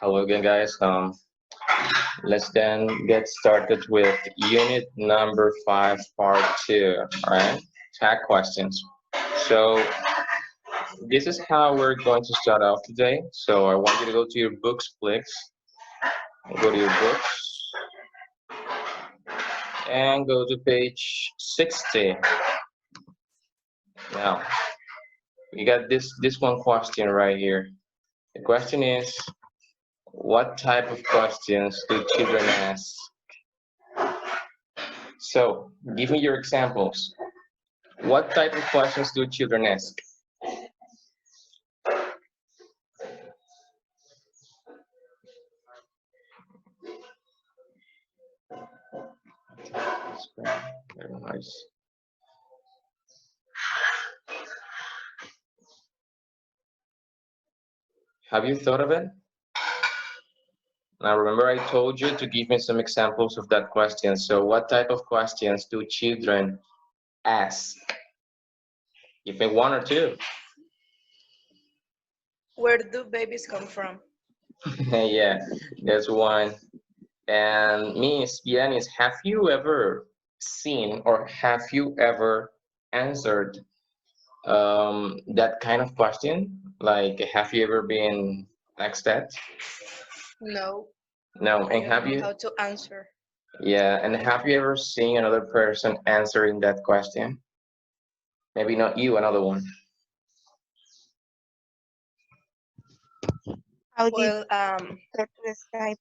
Hello again, guys. Let's then get started with unit number 5, part 2. All right, tag questions. So this is how we're going to start off today. So I want you to go to your books, please. Go to your books and go to page 60. Now we got this one question right here. The question is, what type of questions do children ask? So, give me your examples. What type of questions do children ask? Very nice. Have you thought of it? Now, remember I told you to give me some examples of that question. So, what type of questions do children ask? Give me one or two. Where do babies come from? Yeah, there's one. And Miss Yanis, have you ever seen or have you ever answered that kind of question? Like, have you ever been asked that? No, No, I and don't have know you? how to answer. Yeah, and have you ever seen another person answering that question? Maybe not you, another one. How did Well, that describe?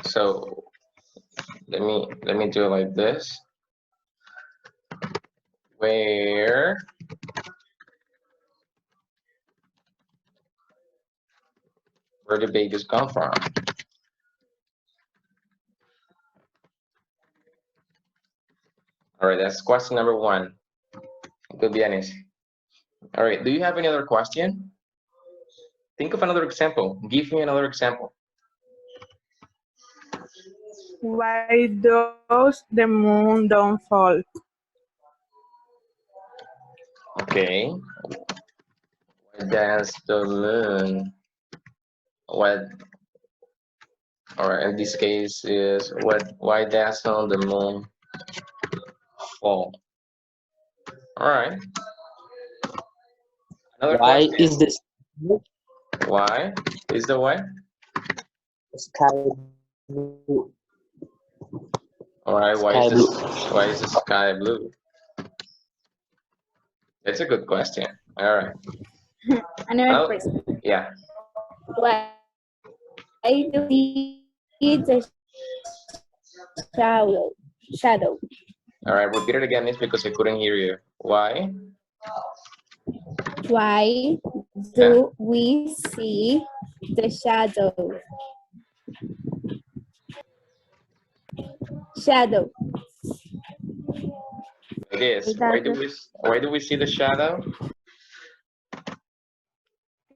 So let me do it like this. Where do babies come from? All right, that's question number one. Good, Yanis. All right, do you have any other question? Think of another example. Give me another example. Why does the moon don't fall? Okay. Why does the moon? What? All right. In this case, is what? Why doesn't the moon fall? All right. Another Why question. is the Why is the what? sky blue? All right. Sky blue. Why is the sky blue? That's a good question. All right. Another question. Yeah. Why do we see the shadow? All right. Repeat it again, Miss, because I couldn't hear you. Why? Why do we see the shadow? Shadow. It is. Why do we see the shadow?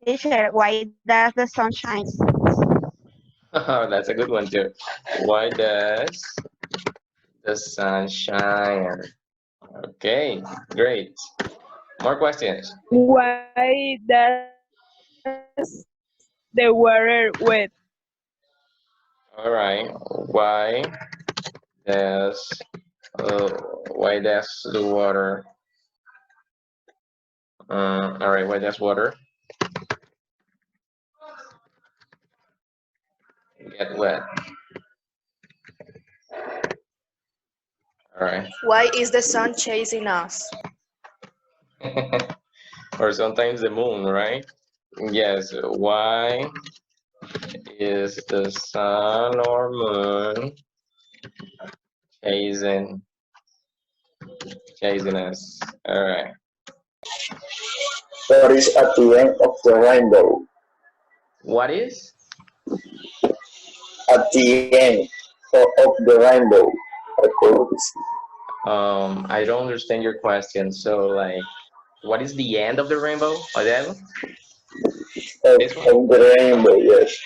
Teacher, why does the sun shine? Oh, that's a good one too. Why does the sun shine? Okay, great. More questions. Why does the water wet? All right. Does why does the water? All right. Why does water get wet? All right. why is the sun chasing us? Or sometimes the moon, right? Yes. Why is the sun or moon chasing us? All right. What is at the end of the rainbow? What is? At the end of the rainbow. I don't understand your question. So, like, what is the end of the rainbow? Adele? This one? Of the rainbow, yes.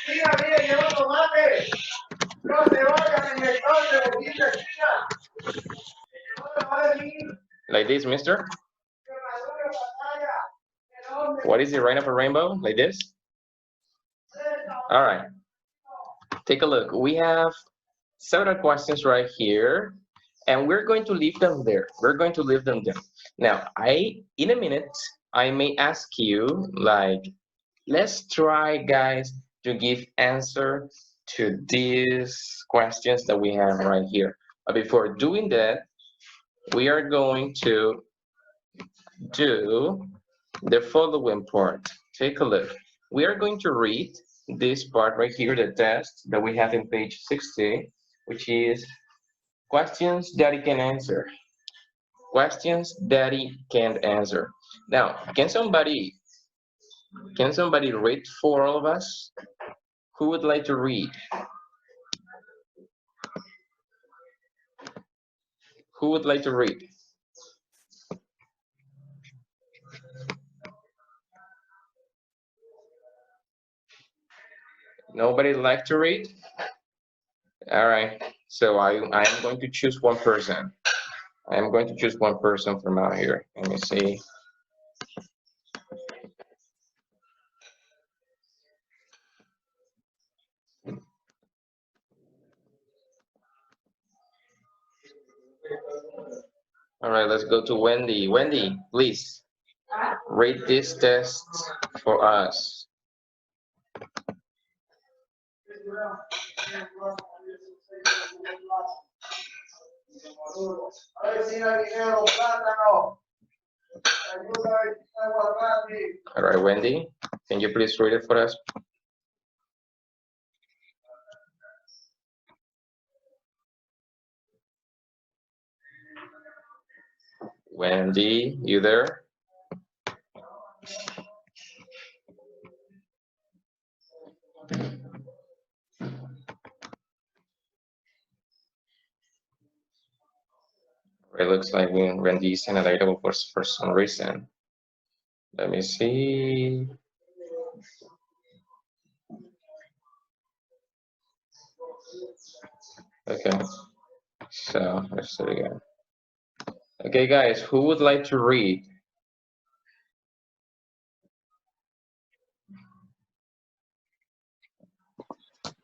Like this, mister? What is the end of a rainbow? Like this? All right. Take a look. We have several questions right here, and we're going to leave them there. We're going to leave them there. Now, in a minute, I may ask you, like, let's try, guys, to give answer to these questions that we have right here. But before doing that, we are going to do the following part. Take a look. We are going to read this part right here, the test that we have in page 60, which is questions that he can answer. Questions that he can answer. Now, can somebody read for all of us? Who would like to read? Who would like to read? Nobody like to read? All right. So I am going to choose one person. I am going to choose one person from out here. Let me see. All right, let's go to Wendy. Wendy, please read this test for us. All right, Wendy, can you please read it for us? Wendy, you there? It looks like Wendy is unavailable for some reason. Let me see. Okay, so let's do it again. Okay, guys, who would like to read?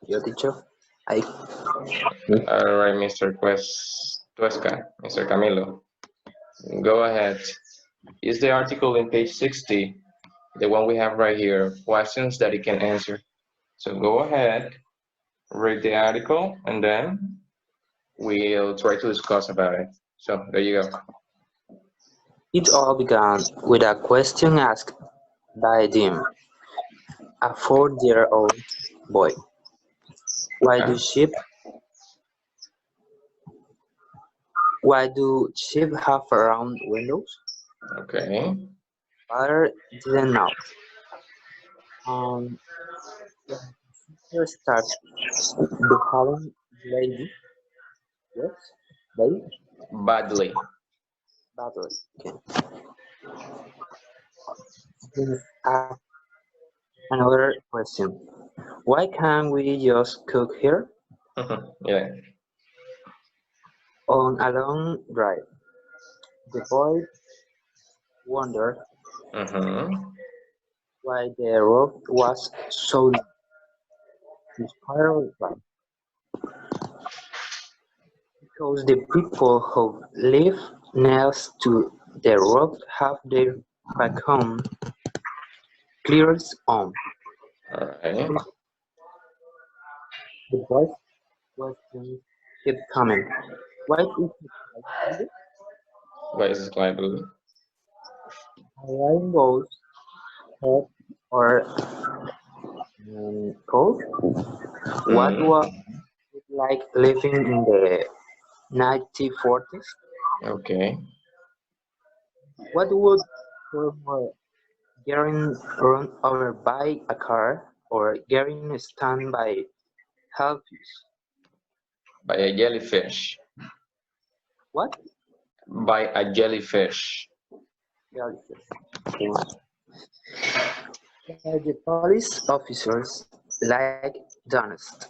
Yo, teacher. I. All right, Mr. Tuesca, Mr. Camilo, go ahead. Is the article in page 60, the one we have right here, questions that it can answer? So go ahead, read the article, and then we'll try to discuss about it. So there you go. It all began with a question asked by Dim, a 4-year-old boy. Why do sheep have round windows? Okay. Father didn't know. Here starts behaving Badly. badly. Okay. Then another question. Why can't we just cook here? Yeah. On a long drive, the boy wondered why the road was so long. His father replied, because the people who live next to the road have their back home clears on. All right. The boy's question kept coming. Why is it like this? Why is it light blue? A rainbow's head or cold? What was it like living in the 1940s? Okay. What would feel more, getting run over by a car or getting stung by hellfish? By a jellyfish. What? By a jellyfish. Jellyfish. The police officers like Donest.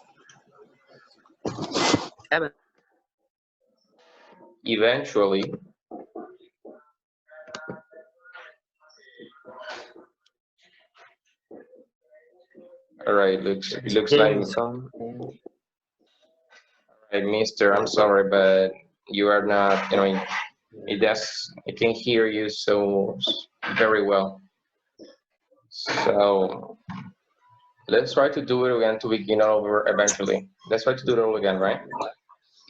Eventually, All right, it looks like, Jameson. right, Mister, I'm sorry, but you are not, it does, I can hear you so very well. So let's try to do it again to begin over eventually. Let's try to do it all again, right?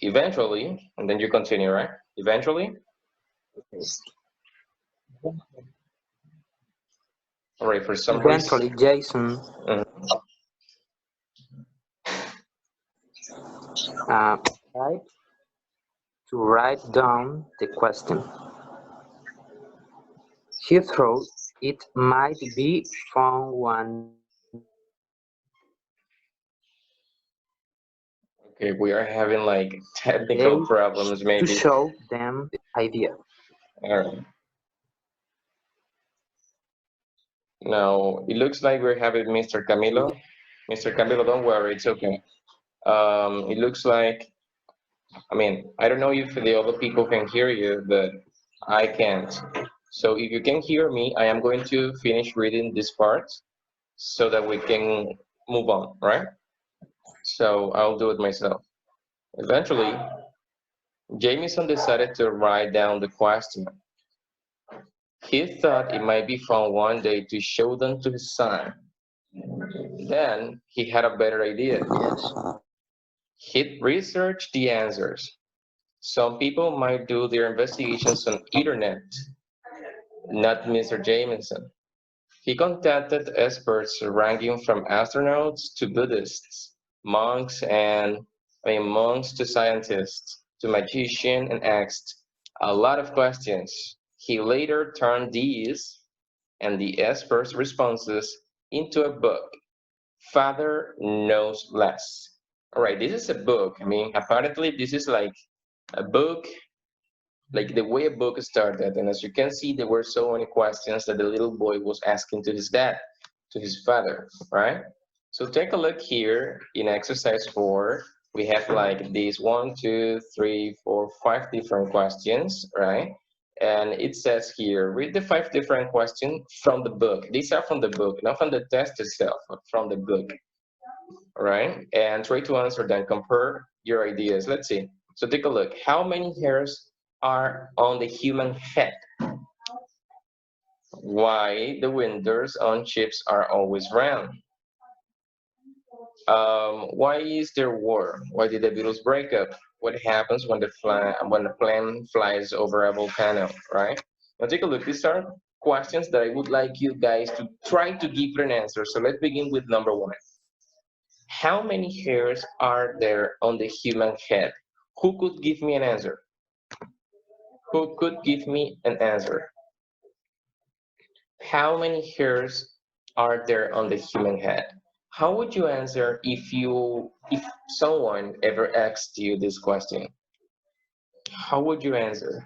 Eventually, and then you continue, right? Eventually. All right, for some reason. Eventually, Jason Mhm. tried to write down the question. He thought it might be fun one Okay, we are having like day technical problems, to maybe. show them the idea. All right. Now, it looks like we're having Mr. Camilo. Mr. Camilo, don't worry, it's okay. It looks like, I mean, I don't know if the other people can hear you, but I can't. So if you can hear me, I am going to finish reading this part so that we can move on, right? So I'll do it myself. Eventually, Jameson decided to write down the question. He thought it might be fun one day to show them to his son. Then he had a better idea. Yes. He'd research the answers. Some people might do their investigations on internet, not Mr. Jameson. He contacted experts ranging from astronauts to Buddhists, monks to scientists, to magicians, and asked a lot of questions. He later turned these and the experts' responses into a book. Father Knows Less. All right, this is a book. I mean, apparently this is like a book, like the way a book started. And as you can see, there were so many questions that the little boy was asking to his dad, to his father, right? So take a look here in exercise 4. We have like these 1, 2, 3, 4, 5 different questions, right? And it says here, read the 5 different questions from the book. These are from the book, not from the test itself, but from the book, right? And try to answer them, compare your ideas. Let's see. So take a look. How many hairs are on the human head? Why the windows on ships are always round? Why is there war? Why did the Beatles break up? What happens when the plane flies over a volcano, right? Now take a look. These are questions that I would like you guys to try to give an answer. So let's begin with number 1. How many hairs are there on the human head? Who could give me an answer? Who could give me an answer? How many hairs are there on the human head? How would you answer if someone ever asked you this question? How would you answer?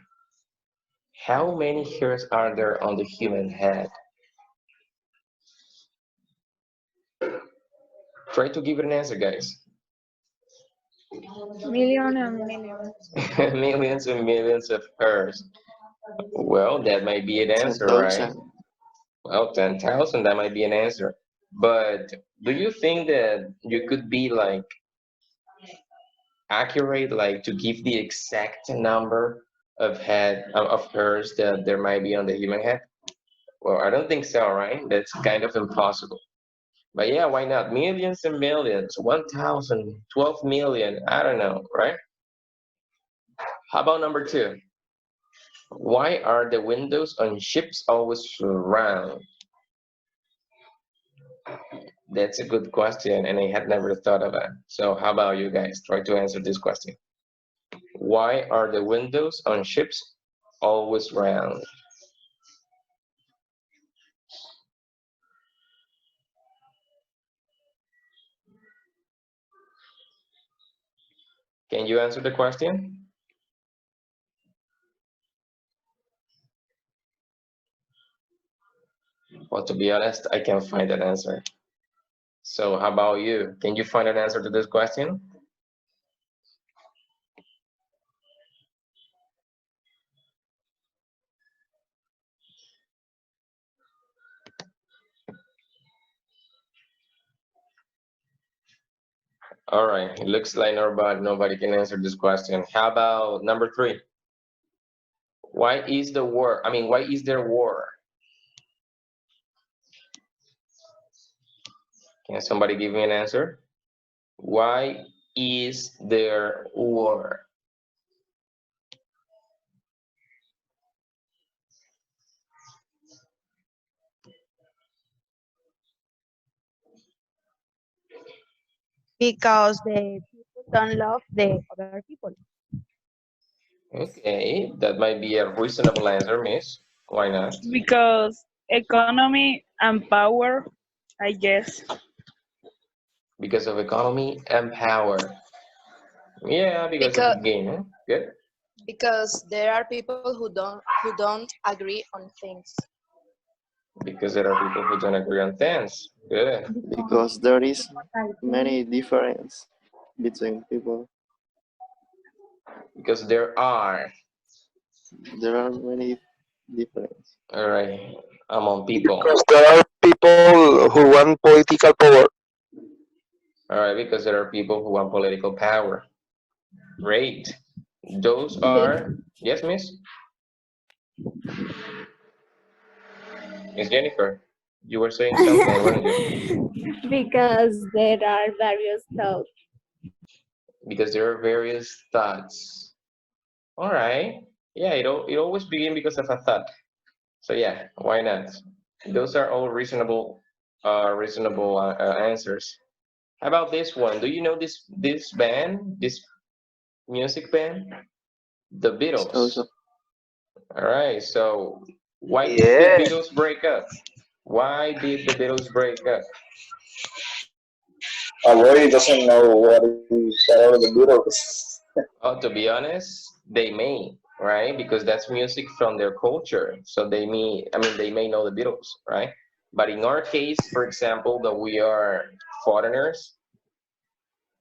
How many hairs are there on the human head? Try to give it an answer, guys. Million and millions. Millions and millions of hairs. Well, that might be an answer, right? 10,000. Well, 10,000, that might be an answer. But do you think that you could be like accurate, like to give the exact number of hairs that there might be on the human head? Well, I don't think so, right? That's kind of impossible. But yeah, why not? Millions and millions, 1,000, 12 million, I don't know, right? How about number 2? Why are the windows on ships always round? That's a good question, and I had never thought of it. So how about you guys? Try to answer this question. Why are the windows on ships always round? Can you answer the question? Well, to be honest, I can't find an answer. So how about you? Can you find an answer to this question? All right, it looks like nobody can answer this question. How about number 3? Why is there war? Can somebody give me an answer? Why is there war? Because the people don't love the other people. Okay, that might be a reasonable answer, miss. Why not? Because economy and power, I guess. Because of economy and power. Yeah, because of Because gain. Huh? Good. there are people who don't agree on things. Because there are people who don't agree on things. Good. Because there is many difference between people. Because there are. There are many difference. All right. Among people. Because there are people who want political power. All right. Because there are people who want political power. Great. Those are. Yes, miss. Miss Jennifer, you were saying something, weren't you? Because there are various thoughts. Because there are various thoughts. All right. Yeah, it always begins because of a thought. So yeah, why not? Those are all reasonable answers. How about this one? Do you know this band, this music band? The Beatles. Also, All right. So why did Yeah. the Beatles break up? Why did the Beatles break up? Roy doesn't know what are the Beatles. Oh, to be honest, they may, right? Because that's music from their culture. So they may know the Beatles, right? But in our case, for example, that we are foreigners,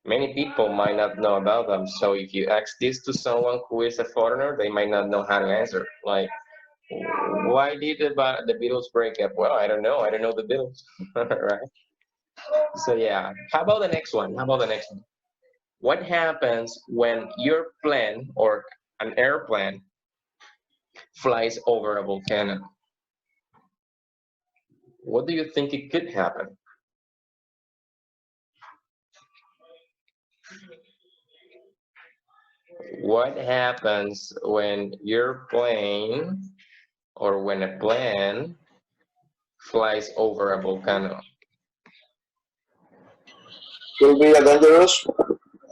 many people might not know about them. So if you ask this to someone who is a foreigner, they might not know how to answer. Like, why did the Beatles break up? Well, I don't know. I don't know the Beatles, right? So yeah. How about the next one? What happens when your plane or an airplane flies over a volcano? What do you think it could happen? What happens when your plane or when a plane flies over a volcano? Will be dangerous.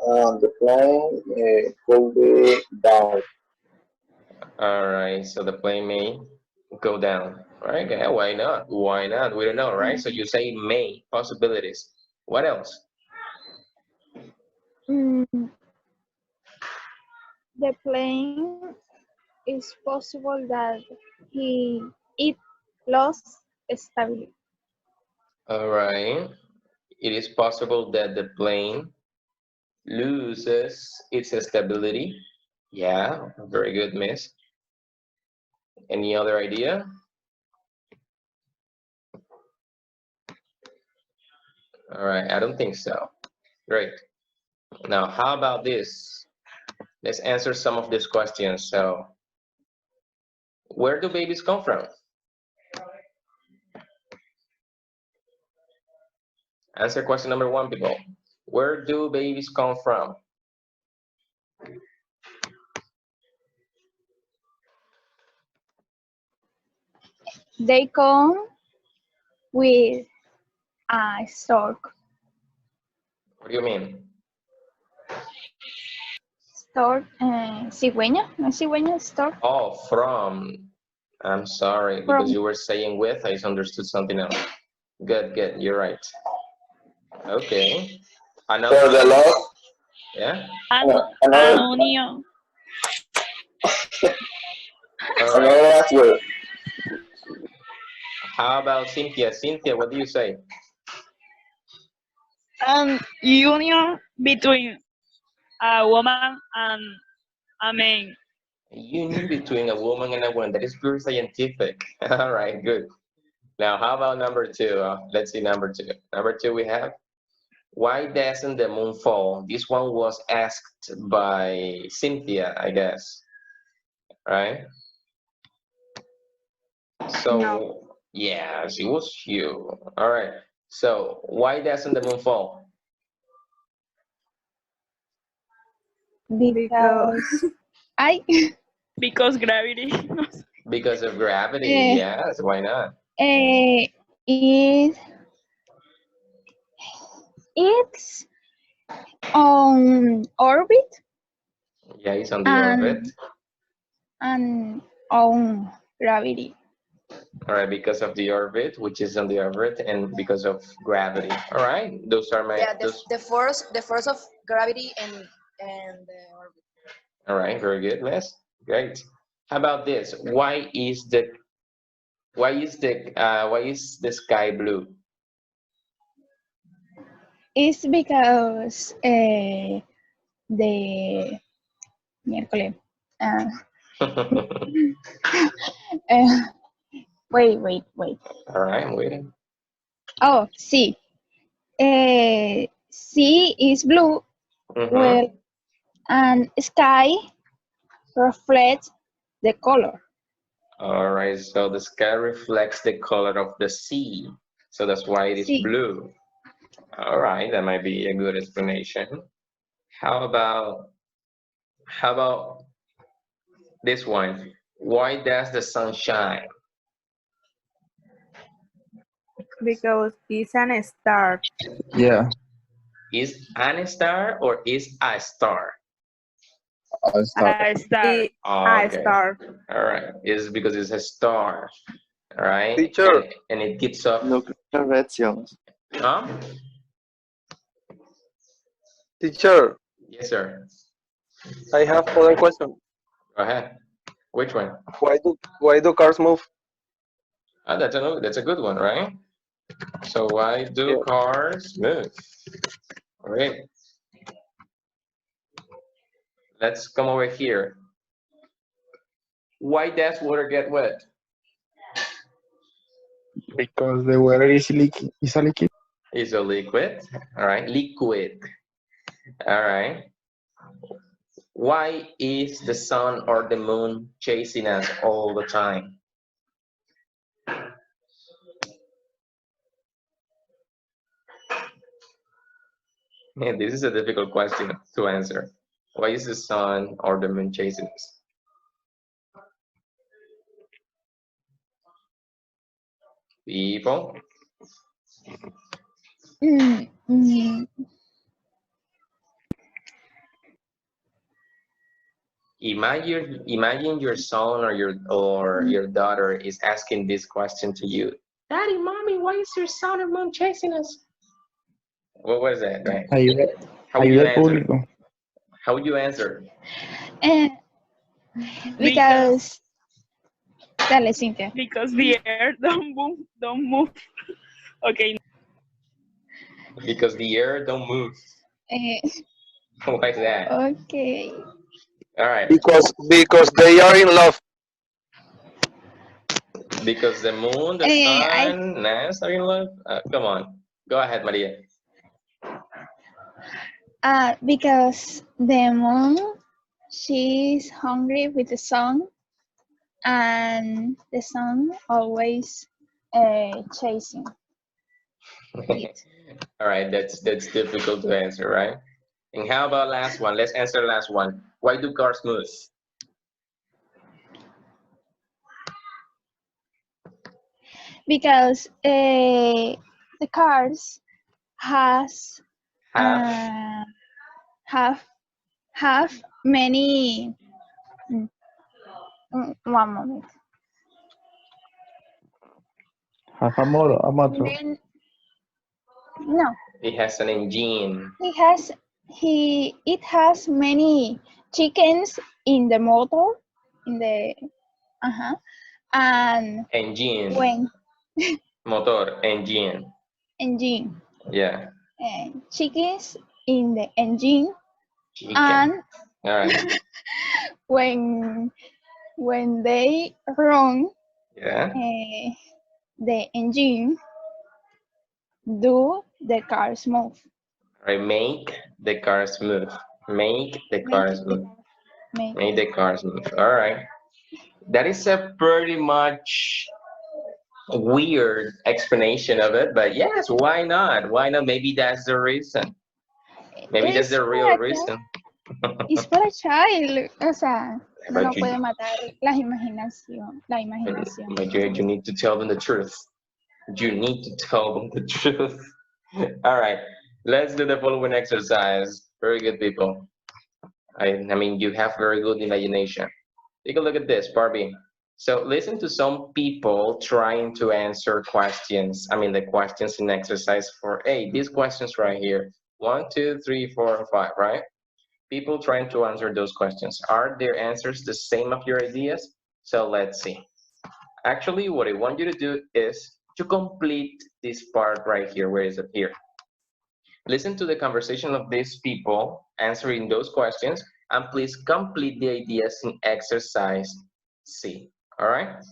The plane will be down. All right, so the plane may go down. Right? Yeah, why not? Why not? We don't know, right? So you say may, possibilities. What else? The plane is possible that it lost stability. All right. It is possible that the plane loses its stability. Yeah, very good, miss. Any other idea? All right, I don't think so. Great. Now, how about this? Let's answer some of these questions. So, where do babies come from? Answer question number 1, people. Where do babies come from? They come with a stork. What do you mean? Stork, cigüeña, no es cigüeña, stork. Oh, from. I'm sorry, because you were saying with, I understood something else. Good, good, you're right. Okay. Another For the one? love. Yeah? Another Union. All right. answer. How about Cynthia? Cynthia, what do you say? An union between a woman and a man. A union between a woman and a woman. That is pure scientific. All right, good. Now, how about number 2? Let's see number 2. Number 2 we have Why doesn't the moon fall? This one was asked by Cynthia, I guess, right? So, No. yes, it was you. All right. So, why doesn't the moon fall? Because I Because gravity. Because of gravity. eh, Yes, why not? it it's on orbit Yeah, it's on the orbit. and on gravity. All right, because of the orbit, which is on the orbit, and because of gravity. All right, those are my Yeah, those. the force of gravity and the orbit. All right, very good, miss. Great. How about this? Why is the sky blue? It's because the miércoles. Uh, uh, wait. All right, I'm waiting. Oh, sea. Sea is blue, Mm-hmm. well, and sky reflects the color. All right, so the sky reflects the color of the sea, so that's why it is Sea. blue. All right, that might be a good explanation. How about this one? Why does the sun shine? Because it's an star. Yeah. Is an star or is a star? A star. A star. Oh, A okay. star. All right. It's because it's a star. All right. Teacher. And it gives off. Nuclear reactions. Huh? Teacher, Yes, sir. I have one question. Go ahead. Which one? Why do cars move? Oh, that's a good one, right? So why do Yeah. cars move? All right. Let's come over here. Why does water get wet? Because the water is liquid. Is a liquid. It's a liquid. All right. Liquid. All right. Why is the sun or the moon chasing us all the time? Man, this is a difficult question to answer. Why is the sun or the moon chasing us? People? Imagine your son or your daughter is asking this question to you. Daddy, mommy, why is your sun or moon chasing us? What was that, right? How would you Ayuda al answer? público. How would you answer? Because dale, Cynthia. Because the air don't move. Okay. Because the air don't move. Why is that? Okay. All right. Because they are in love. Because the moon, the sun, Nas are in love. Come on, go ahead, Maria. Because the moon, she's hungry with the sun, and the sun always chasing it. All right, that's difficult to answer, right? And how about last one? Let's answer the last one. Why do cars move? Because the cars has have many. One moment. Have a motor. No. It has an engine. It has many chickens in the motor, and Engine. when Motor, engine. engine. Yeah. Chickens in the engine. Chicken. And all right. when they run, yeah, the engine do the cars move. All right, make the cars move. Make the cars move. Make the cars move. All right. That is a pretty much weird explanation of it, but yes, why not? Why not? Maybe that's the reason. Maybe that's the real reason. It's for a child. O sea, uno But no you- puede matar la imaginación. But you need to tell them the truth. You need to tell them the truth. All right, let's do the following exercise. Very good, people. I mean, you have very good imagination. Take a look at this, Barbie. So listen to some people trying to answer questions. I mean, the questions in exercise 4A. These questions right here. 1, 2, 3, 4, and 5, right? People trying to answer those questions. Are their answers the same of your ideas? So let's see. Actually, what I want you to do is to complete this part right here. Where is it? Here. Listen to the conversation of these people answering those questions, and please complete the ideas in exercise C. All right?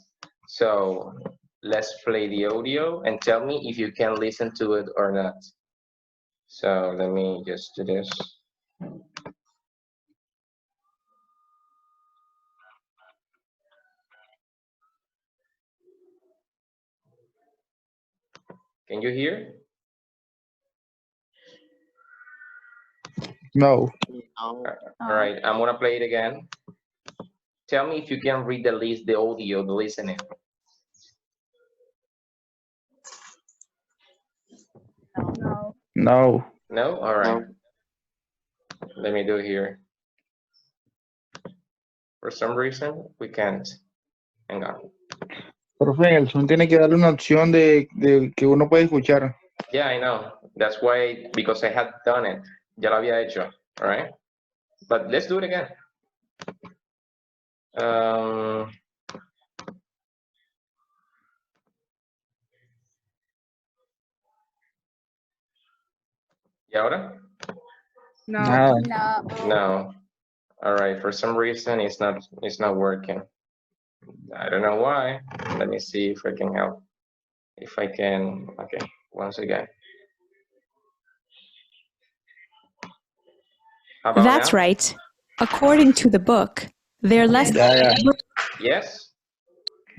So let's play the audio and tell me if you can listen to it or not. So let me just do this. Can you hear? No. No. All right, I'm gonna play it again. Tell me if you can read the audio, the listening. No. No. No? All right. Let me do it here. For some reason, we can't. Hang on. Profe, el son tiene que darle una opción de que uno puede escuchar. Yeah, I know. That's why, because I had done it. Ya lo había hecho. All right? But let's do it again. ¿Y ahora? No. Nada. No. No. All right. For some reason, it's not working. I don't know why. Let me see if I can help. If I can. Okay. Once again. How about That's now? right. According to the book, they're less. Ya. Yes.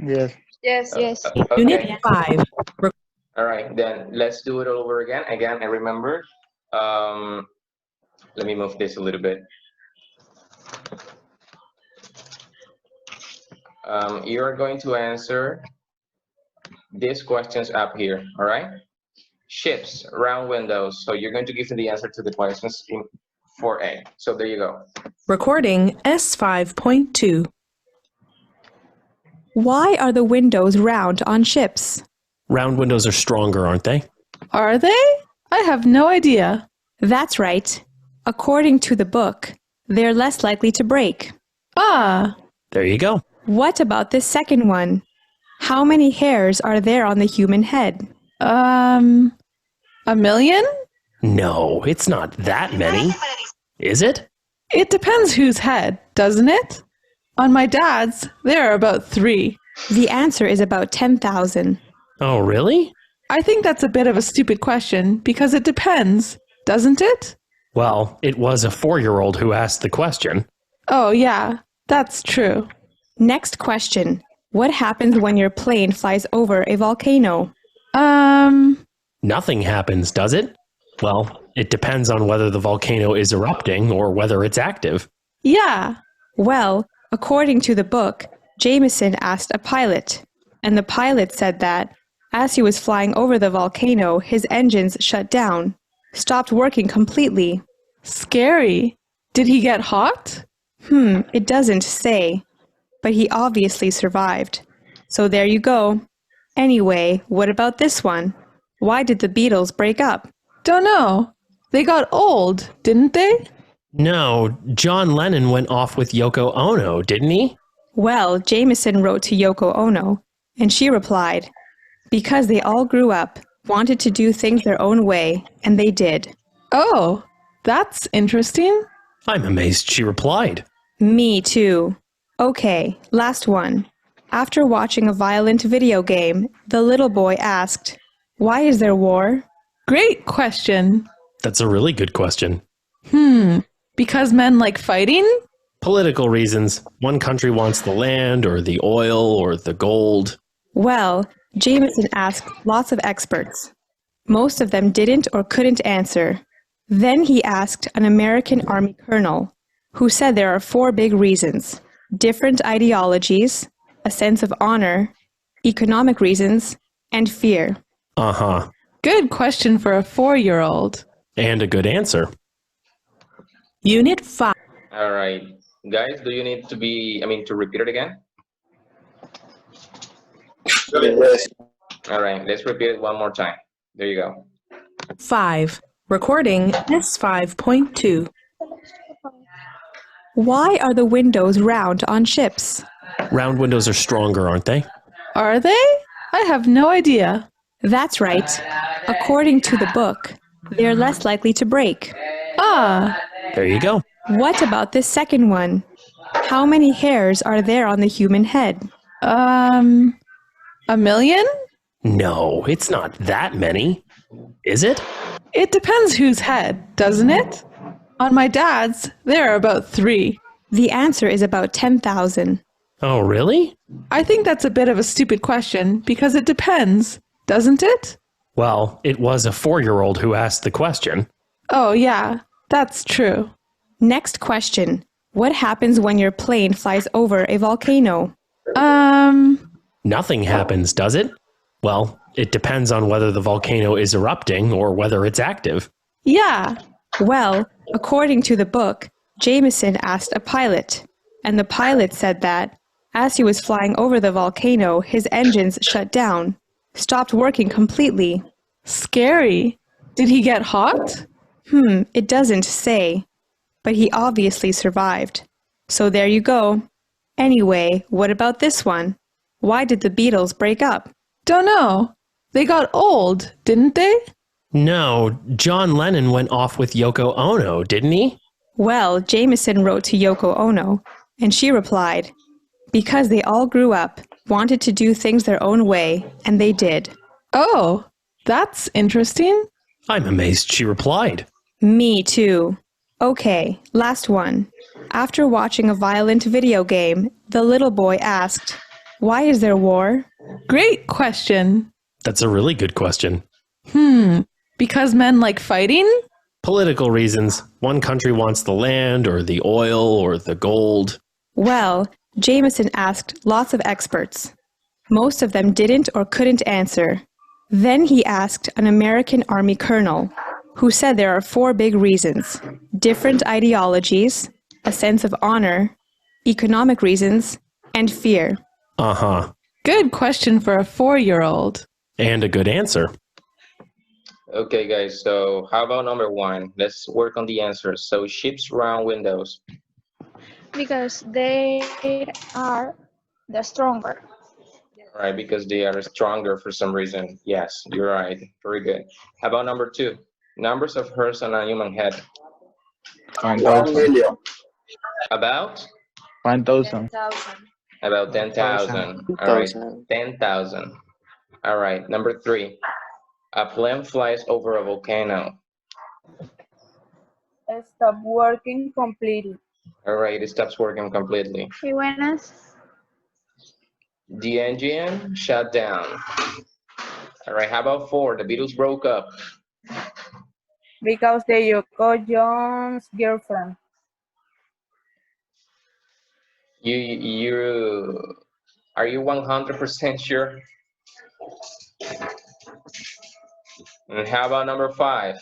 Yes. Yes. Yes. Unit Okay. 5. All right. Then let's do it all over again. Again, and remember. Let me move this a little bit. You are going to answer these questions up here, all right? Ships, round windows. So you're going to give me the answer to the questions in 4A. So there you go. Recording S5.2. Why are the windows round on ships? Round windows are stronger, aren't they? Are they? I have no idea. That's right. According to the book, they're less likely to break. Ah, There you go. What about this second one? How many hairs are there on the human head? 1 million? No, it's not that many. Is it? It depends whose head, doesn't it? On my dad's, there are about 3. The answer is about 10,000. Oh, really? I think that's a bit of a stupid question because it depends, doesn't it? Well, it was a 4-year-old who asked the question. Oh, yeah, that's true. Next question. What happens when your plane flies over a volcano? Nothing happens, does it? Well, it depends on whether the volcano is erupting or whether it's active. Yeah. Well, according to the book, Jameson asked a pilot, and the pilot said that, as he was flying over the volcano, his engines shut down, stopped working completely. Scary. Did he get hot? It doesn't say, but he obviously survived. So there you go. Anyway, what about this one? Why did the Beatles break up? Don't know. They got old, didn't they? No, John Lennon went off with Yoko Ono, didn't he? Well, Jameson wrote to Yoko Ono, and she replied, because they all grew up, wanted to do things their own way, and they did. Oh, that's interesting. I'm amazed she replied. Me too. Okay, last one. After watching a violent video game, the little boy asked, why is there war? Great question. That's a really good question. Because men like fighting? Political reasons. One country wants the land or the oil or the gold. Well, Jameson asked lots of experts. Most of them didn't or couldn't answer. Then he asked an American Army colonel, who said there are 4 big reasons: different ideologies, a sense of honor, economic reasons, and fear. Uh-huh. Good question for a 4-year-old. And a good answer. Unit 5. All right. Guys, do you need to repeat it again? Yes. All right, let's repeat it one more time. There you go. 5. Recording S5.2. Why are the windows round on ships? Round windows are stronger, aren't they? Are they? I have no idea. That's right. According to the book, they're less likely to break. Ah, There you go. What about this second one? How many hairs are there on the human head? 1 million? No, it's not that many. Is it? It depends whose head, doesn't it? On my dad's, there are about 3. The answer is about 10,000. Oh, really? I think that's a bit of a stupid question because it depends, doesn't it? Well, it was a 4-year-old who asked the question. Oh, yeah, that's true. Next question. What happens when your plane flies over a volcano? Nothing happens, does it? Well, it depends on whether the volcano is erupting or whether it's active. Yeah. Well, according to the book, Jameson asked a pilot, and the pilot said that, as he was flying over the volcano, his engines shut down, stopped working completely. Scary. Did he get hot? It doesn't say, but he obviously survived. So there you go. Anyway, what about this one? Why did the Beatles break up? Don't know. They got old, didn't they? No, John Lennon went off with Yoko Ono, didn't he? Well, Jameson wrote to Yoko Ono, and she replied, because they all grew up, wanted to do things their own way, and they did. Oh, that's interesting. I'm amazed she replied. Me too. Okay, last one. After watching a violent video game, the little boy asked, why is there war? Great question. That's a really good question. Because men like fighting? Political reasons. One country wants the land or the oil or the gold. Well, Jameson asked lots of experts. Most of them didn't or couldn't answer. Then he asked an American Army colonel, who said there are 4 big reasons: different ideologies, a sense of honor, economic reasons, and fear. Uh-huh. Good question for a 4-year-old. And a good answer. Okay, guys, so how about number 1? Let's work on the answers. So ships round windows. Because they're stronger. Right, because they are stronger for some reason. Yes, you're right. Very good. How about number 2? Numbers of hairs on a human head. 1 million. About? 1,000. About 10,000. All right, 10,000. All right, number 3. A plane flies over a volcano. Stop working completely. All right, it stops working completely. Sí, buenas. The engine shut down. All right, how about 4? The Beatles broke up. Because the Yoko Jones girlfriend. Are you 100% sure? And how about number 5?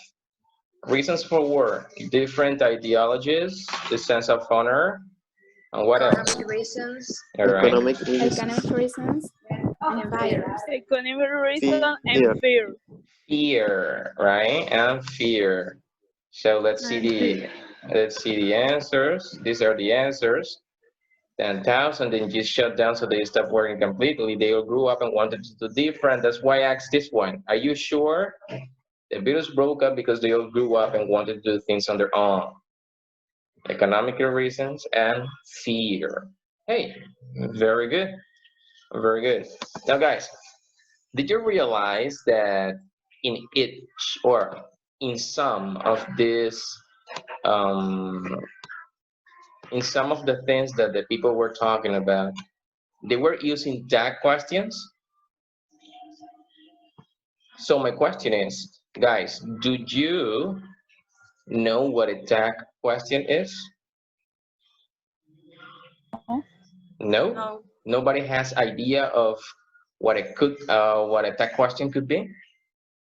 Reasons for war: different ideologies, the sense of honor, and what else? Reasons. All right. Economic reasons. Economic reasons and virus. Economic reason Fear. and fear. Fear, right? And fear. So let's see the answers. These are the answers. 10,000 then just shut down, so they stopped working completely. They all grew up and wanted to do different. That's why I asked this one. Are you sure? The Beatles broke up because they all grew up and wanted to do things on their own. Economical reasons and fear. Hey, very good. Very good. Now, guys, did you realize that in each, or in some of these, in some of the things that the people were talking about, they were using tag questions. So my question is, guys, do you know what a tag question is? No? No. Nobody has idea of what a tag question could be?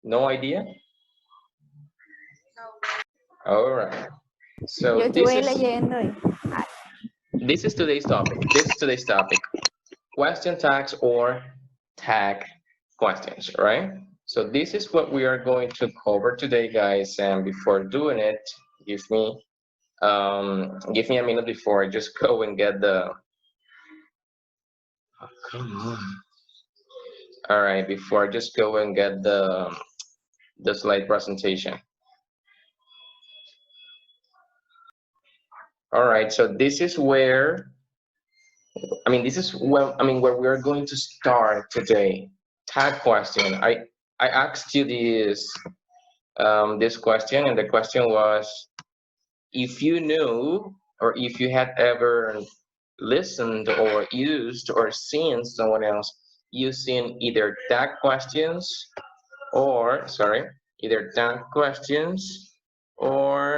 No idea? All right. So Yo estuve leyendo y... this is today's topic. This is today's topic. Question tags or tag questions, right? So this is what we are going to cover today, guys. And before doing it, give me a minute before I just go and get the. Oh, come on. All right, before I just go and get the slide presentation. All right, so this is where, where we are going to start today. Tag question. I asked you this question, and the question was, if you knew or if you had ever listened or used or seen someone else using either tag questions or,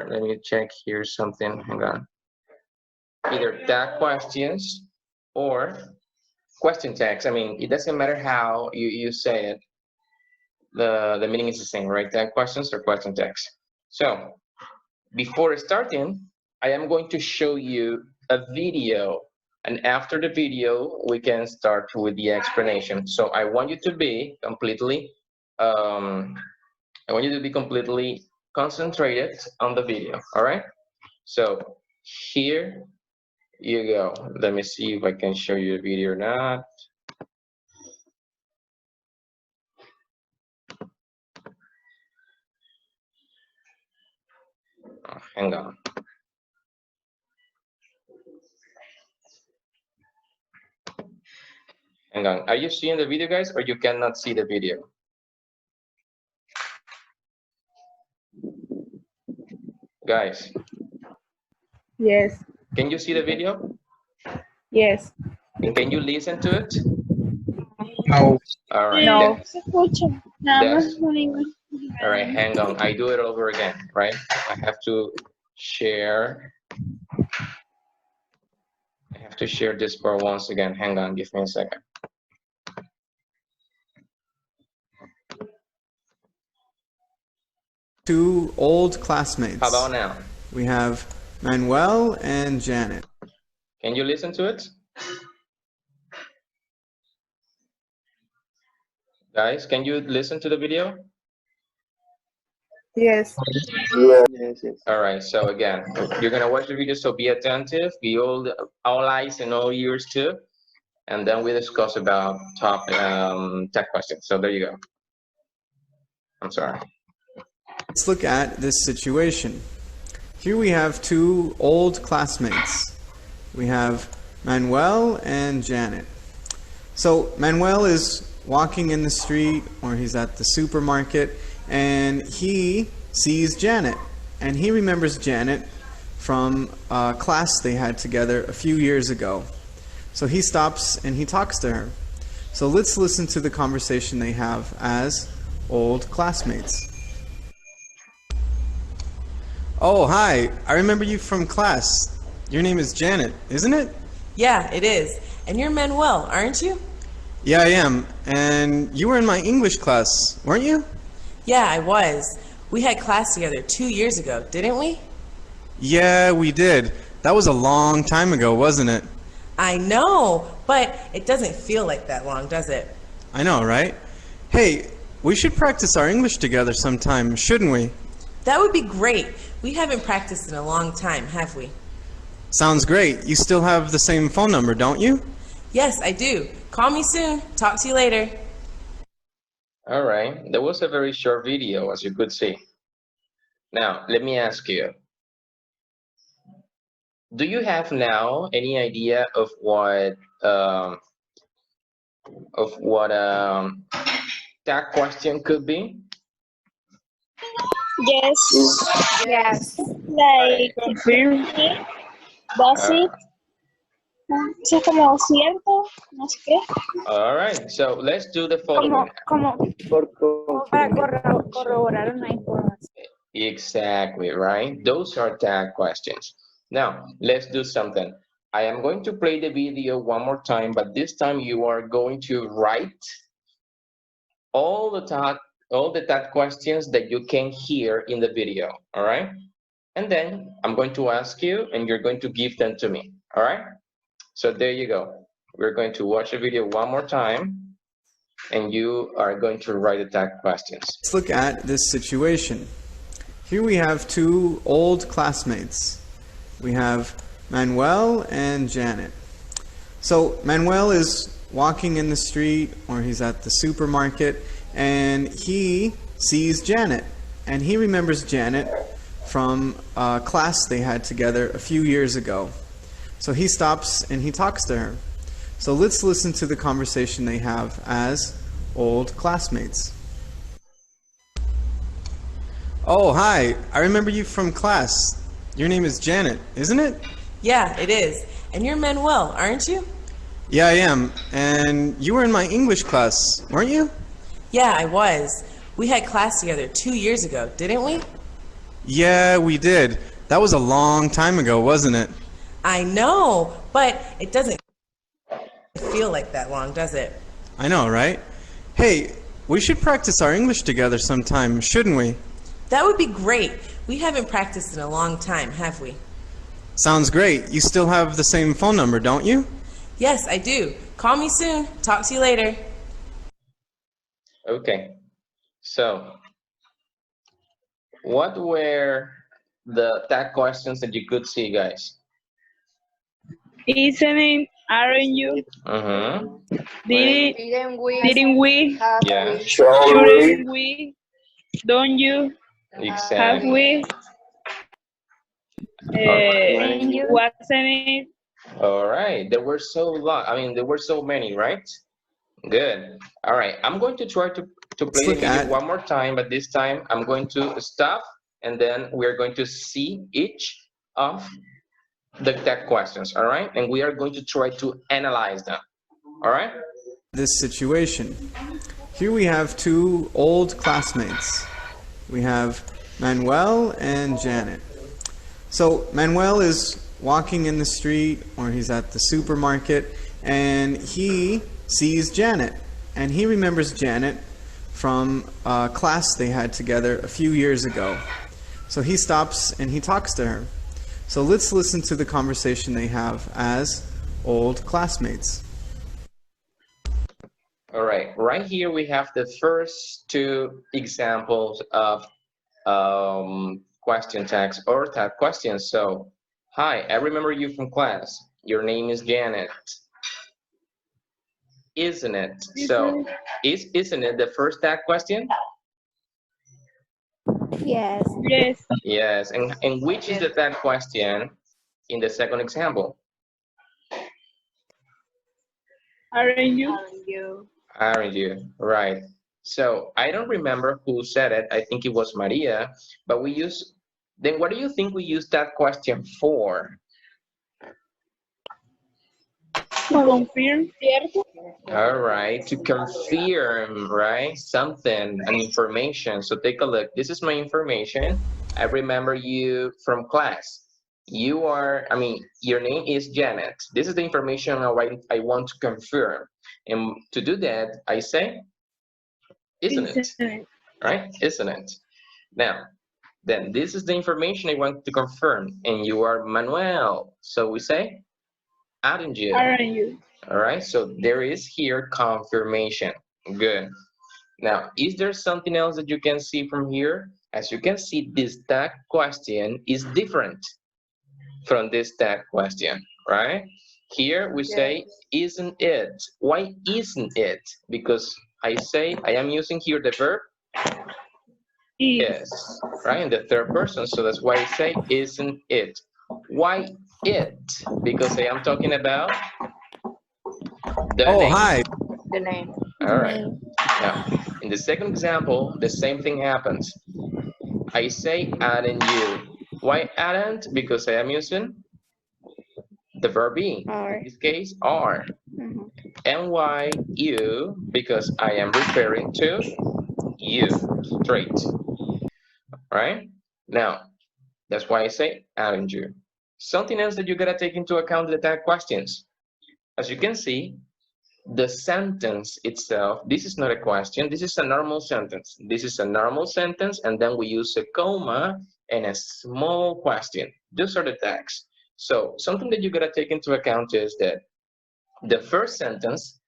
let me check here something, hang on. Either tag questions or question tags. I mean, it doesn't matter how you say it. The meaning is the same, right? Tag questions or question tags. So before starting, I am going to show you a video, and after the video, we can start with the explanation. So I want you to be completely, concentrated on the video. All right. So here you go. Let me see if I can show you the video or not. Oh, hang on. Hang on. Are you seeing the video, guys, or you cannot see the video? Guys. Yes. Can you see the video? Yes. And can you listen to it? No. All right. No. All right, hang on. I do it over again, right? I have to share. This part once again. Hang on, give me a second. Two old classmates. How about now? We have Manuel and Janet. Can you listen to it? Guys, can you listen to the video? Yes. Yes. All right, so again, you're gonna watch the video, so be attentive, be all eyes and all ears too, and then we discuss about tech questions. So there you go. I'm sorry. Let's look at this situation. Here we have two old classmates. We have Manuel and Janet. So Manuel is walking in the street, or he's at the supermarket, and he sees Janet. And he remembers Janet from a class they had together a few years ago. So he stops and he talks to her. So let's listen to the conversation they have as old classmates. Oh, hi. I remember you from class. Your name is Janet, isn't it? Yeah, it is. And you're Manuel, aren't you? Yeah, I am. And you were in my English class, weren't you? Yeah, I was. We had class together 2 years ago, didn't we? Yeah, we did. That was a long time ago, wasn't it? I know, but it doesn't feel like that long, does it? I know, right? Hey, we should practice our English together sometime, shouldn't we? That would be great. We haven't practiced in a long time, have we? Sounds great. You still have the same phone number, don't you? Yes, I do. Call me soon. Talk to you later. All right, that was a very short video, as you could see. Now, let me ask you, do you have now any idea of what that question could be? Yes. Yes. Like, Confirm. does it? Eso es como cierto, no sé qué. All right, so let's do the following. Como para corroborar una información. Exactly, right? Those are tag questions. Now, let's do something. I am going to play the video one more time, but this time you are going to write all the tag questions that you can hear in the video, all right? And then I'm going to ask you, and you're going to give them to me, all right? So there you go. We're going to watch the video one more time, and you are going to write the tag questions. Let's look at this situation. Here we have two old classmates. We have Manuel and Janet. So Manuel is walking in the street, or he's at the supermarket, and he sees Janet. And he remembers Janet from a class they had together a few years ago. So he stops and he talks to her. So let's listen to the conversation they have as old classmates. Oh, hi. I remember you from class. Your name is Janet, isn't it? Yeah, it is. And you're Manuel, aren't you? Yeah, I am. And you were in my English class, weren't you? Yeah, I was. We had class together 2 years ago, didn't we? Yeah, we did. That was a long time ago, wasn't it? I know, but it doesn't feel like that long, does it? I know, right? Hey, we should practice our English together sometime, shouldn't we? That would be great. We haven't practiced in a long time, have we? Sounds great. You still have the same phone number, don't you? Yes, I do. Call me soon. Talk to you later. Okay, so what were the tag questions that you could see, guys? Isn't it? Aren't you? Mm-hmm. Didn't we? Yeah, Shouldn't we? Don't you? Have exactly. we? Wasn't it? All right, there were so long. I mean, there were so many, right? Good. All right, I'm going to try to play the video one more time, but this time I'm going to stop, and then we're going to see each of the tag questions, all right? And we are going to try to analyze them, all right? This situation. Here we have two old classmates. We have Manuel and Janet. So Manuel is walking in the street, or he's at the supermarket, and he sees Janet. And he remembers Janet from a class they had together a few years ago. So he stops and he talks to her. So let's listen to the conversation they have as old classmates. All right, right here we have the first two examples of question tags or tag questions. So, hi, I remember you from class. Your name is Janet. Isn't it? So, isn't it the first tag question? Yes. Yes. Yes, and which is the tag question in the second example? Aren't you? Aren't you? Right. So I don't remember who said it. I think it was Maria, but we use, then what do you think we use that question for? To confirm. All right, to confirm, right? Something, an information. So take a look. This is my information. I remember you from class. You are, I mean, your name is Janet. This is the information I want to confirm. And to do that, I say, isn't it? Right? Isn't it? Now, then this is the information I want to confirm. And you are Manuel. So we say, aren't you? Aren't you? All right, so there is here confirmation. Good. Now, is there something else that you can see from here? As you can see, this tag question is different from this tag question, right? Here we say, isn't it? Why isn't it? Because I say, I am using here the verb is, right? In the third person, so that's why I say, isn't it? Why it? Because I am talking about the name. Hi. The name. All right. Now, in the second example, the same thing happens. I say aren't you. Why aren't? Because I am using the verb be. In this case, are. And why you? Because I am referring to you. Straight. Right? Now, that's why I say aren't you. Something else that you gotta take into account with the tag questions. As you can see, the sentence itself, this is not a question, this is a normal sentence. This is a normal sentence, and then we use a comma and a small question. Those are the tags. So something that you gotta take into account is that the first sentence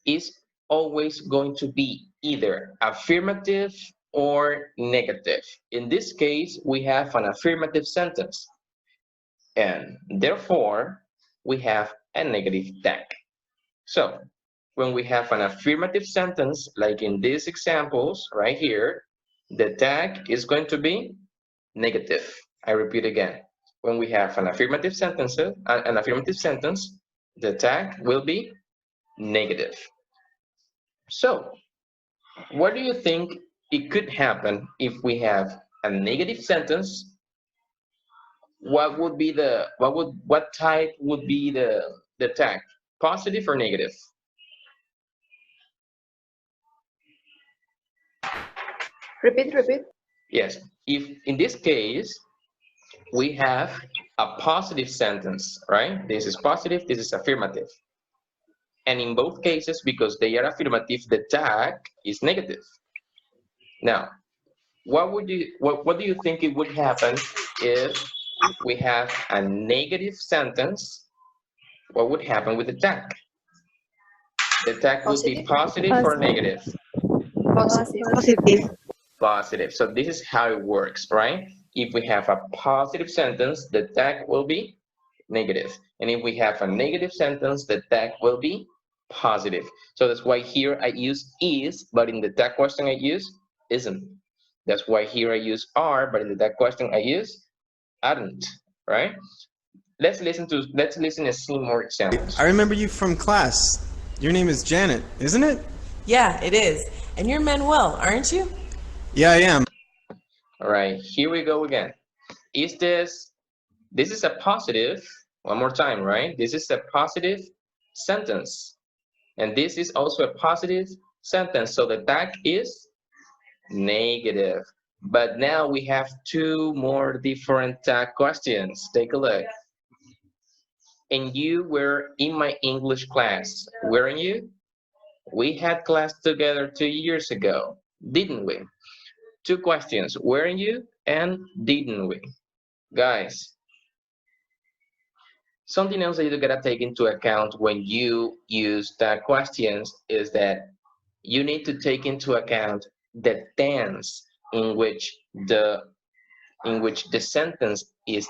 is always going to be either affirmative or negative. In this case, we have an affirmative sentence, and therefore we have a negative tag. So when we have an affirmative sentence, like in these examples right here, the tag is going to be negative. I repeat again. When we have an affirmative sentence, the tag will be negative. So what do you think it could happen if we have a negative sentence? What would be the what type would be the tag? Positive or negative? Repeat. Yes. If in this case we have a positive sentence, right? This is positive, this is affirmative. And in both cases, because they are affirmative, the tag is negative. Now, what do you think it would happen if we have a negative sentence? What would happen with the tag? The tag would be positive or negative? Positive. Positive. So this is how it works, right? If we have a positive sentence, the tag will be negative. And if we have a negative sentence, the tag will be positive. So that's why here I use is, but in the tag question I use isn't. That's why here I use are, but in the tag question I use aren't, right? Let's listen and see more examples. I remember you from class. Your name is Janet, isn't it? Yeah, it is. And you're Manuel, aren't you? Yeah, I am. All right, here we go again. This is a positive, one more time, right? This is a positive sentence. And this is also a positive sentence. So the tag is negative. But now we have two more different tag questions. Take a look. And you were in my English class, weren't you? We had class together 2 years ago, didn't we? Two questions, weren't you and didn't we? Guys, something else that you gotta take into account when you use tag questions is that you need to take into account the tense in which the sentence is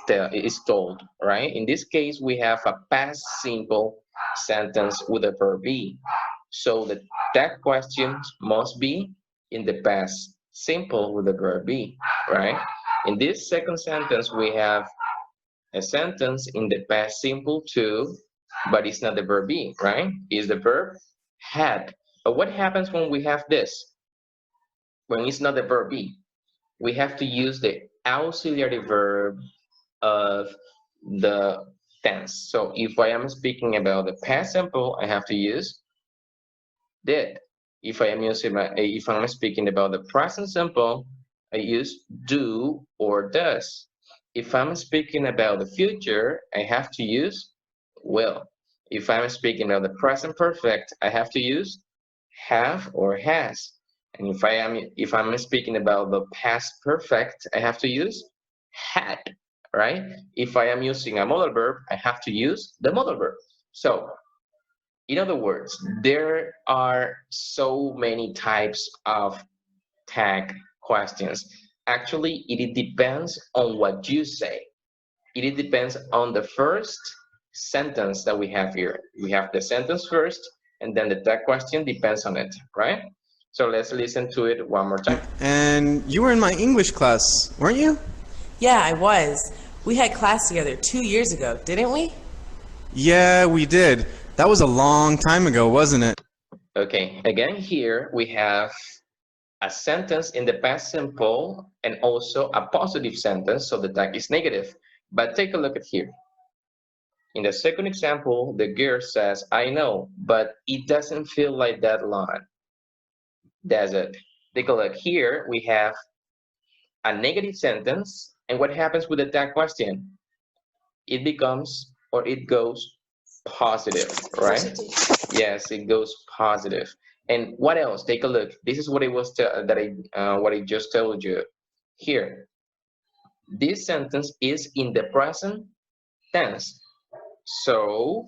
told, right? In this case, we have a past simple sentence with a verb be. So the tag question must be in the past simple with the verb be, right? In this second sentence, we have a sentence in the past simple too, but it's not the verb be, right? It's the verb had. But what happens when we have this? When it's not the verb be, we have to use the auxiliary verb of the tense. So if I am speaking about the past simple, I have to use did. If I'm speaking about the present simple, I use do or does. If I'm speaking about the future, I have to use will. If I'm speaking about the present perfect, I have to use have or has. And if I'm speaking about the past perfect, I have to use had, right? If I am using a modal verb, I have to use the modal verb. So, in other words, there are so many types of tag questions. Actually, it depends on what you say. It depends on the first sentence that we have here. We have the sentence first, and then the tag question depends on it, right? So let's listen to it one more time. And you were in my English class, weren't you? Yeah, I was. We had class together 2 years ago, didn't we? Yeah, we did. That was a long time ago, wasn't it? Okay, again here we have a sentence in the past simple and also a positive sentence, so the tag is negative. But take a look at here. In the second example, the girl says, I know, but it doesn't feel like that line. Does it? Take a look here. We have a negative sentence, and what happens with the tag question? It becomes, or it goes positive, right? Positive. Yes, it goes positive. And what else? Take a look. This is what it was what I just told you here. This sentence is in the present tense, so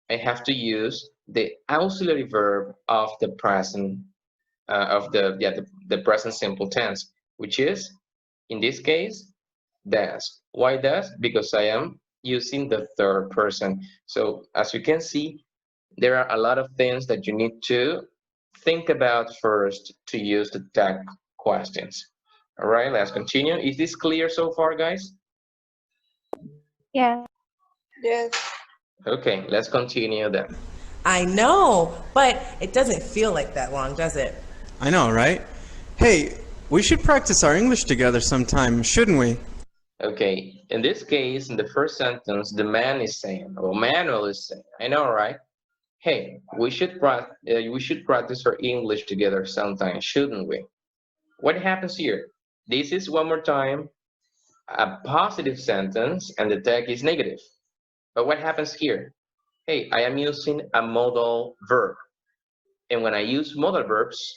I have to use the auxiliary verb of the present the present simple tense, which is in this case does. Why does? Because I am using the third person. So as you can see, there are a lot of things that you need to think about first to use the tag questions. All right, let's continue. Is this clear so far, guys? Yeah. Yes. Okay, let's continue then. I know, but it doesn't feel like that long, does it? I know, right? Hey, we should practice our English together sometime, shouldn't we? Okay, in this case, in the first sentence, the man is saying, or Manuel is saying, I know, right? Hey, we should practice our English together sometime, shouldn't we? What happens here? This is, one more time, a positive sentence, and the tag is negative. But what happens here? Hey, I am using a modal verb. And when I use modal verbs,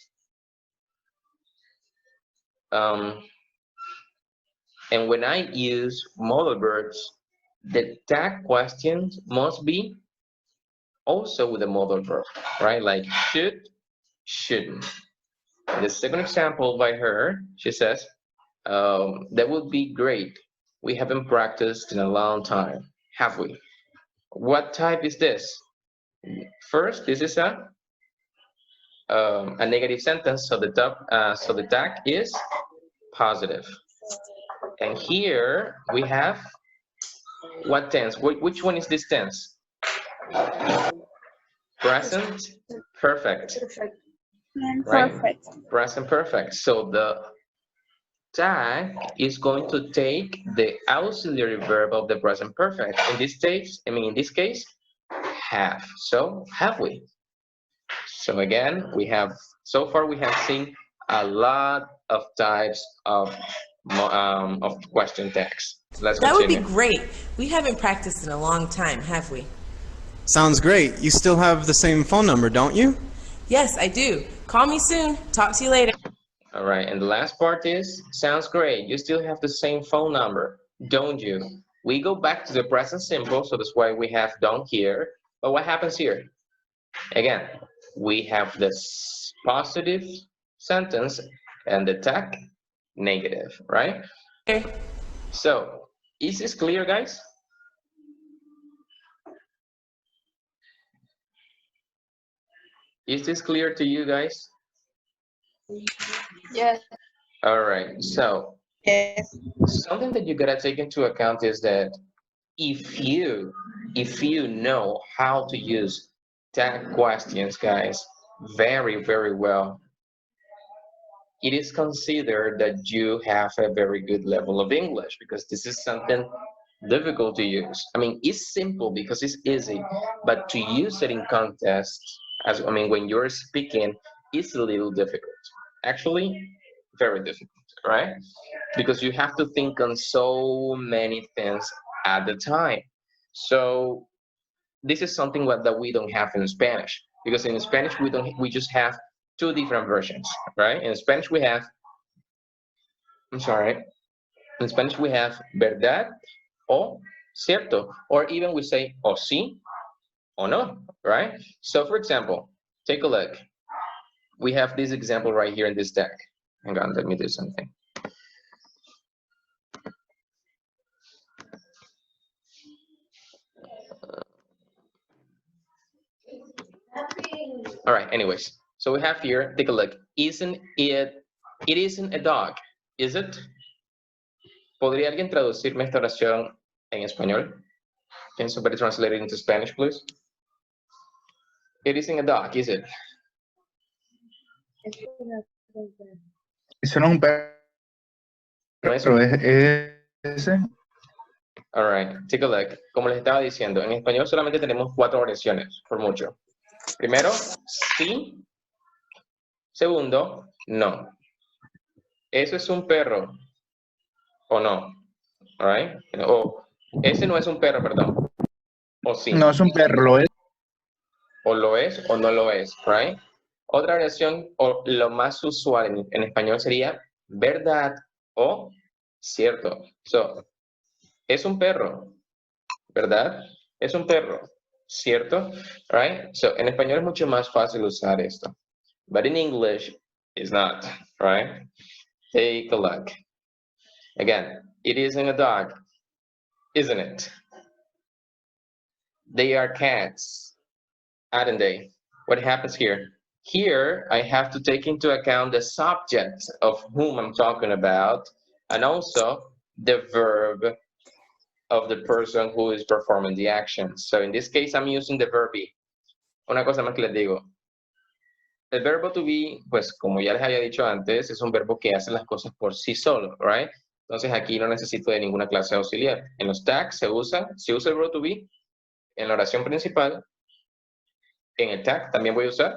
the tag questions must be also with a modal verb, right? Like should, shouldn't. In the second example by her, she says, that would be great. We haven't practiced in a long time, have we? What type is this? First, this is a negative sentence, so the tag is positive. And here we have what tense? Which one is this tense? Present perfect. Right? Perfect. Present perfect. So the tag is going to take the auxiliary verb of the present perfect. In this case, have. So have we? So again, so far we have seen a lot of types of question tags. Let's That continue. would be great. We haven't practiced in a long time, have we? Sounds great. You still have the same phone number, don't you? Yes, I do. Call me soon. Talk to you later. All right, and the last part is, sounds great. You still have the same phone number, don't you? We go back to the present simple, so that's why we have don't here. But what happens here? Again, we have this positive sentence and the tag negative, right? Okay. So, is this clear, guys? Is this clear to you guys? Yes. All right, so Yes. something that you gotta take into account is that if you know how to use tag questions, guys, very, very well, it is considered that you have a very good level of English, because this is something difficult to use. I mean, it's simple because it's easy, but to use it in context, when you're speaking, it's a little difficult. Actually, very difficult, right? Because you have to think on so many things at the time. So this is something that we don't have in Spanish, because in Spanish we just have two different versions, right? In Spanish we have, in Spanish we have verdad o cierto, or even we say o sí o no, right? So for example, take a look. We have this example right here in this deck. Hang on, let me do something. All right, anyways, so we have here, take a look. It isn't a dog, is it? ¿Podría alguien traducirme esta oración en español? Can somebody translate it into Spanish, please? It isn't a dog, is it? Eso no es un perro, No es un... es ese. All right, take a look. Como les estaba diciendo, en español solamente tenemos 4 oraciones, por mucho. Primero, sí. Segundo, no. ¿Eso es un perro o no? All right. O ese no es un perro, perdón. O sí. No es un perro, lo es. O lo es o no lo es, right? Otra oración, o lo más usual en español sería verdad o cierto. So, es un perro, ¿verdad? Es un perro, ¿cierto? Right? So, en español es mucho más fácil usar esto. But in English, it's not, right? Take a look. Again, it isn't a dog, isn't it? They are cats, aren't they? What happens here? Here, I have to take into account the subject of whom I'm talking about, and also the verb of the person who is performing the action. So in this case, I'm using the verb be. Una cosa más que les digo. El verbo to be, pues como ya les había dicho antes, es un verbo que hace las cosas por sí solo, right? Entonces aquí no necesito de ninguna clase auxiliar. En los tags se usa el verbo to be, en la oración principal, en el tag también voy a usar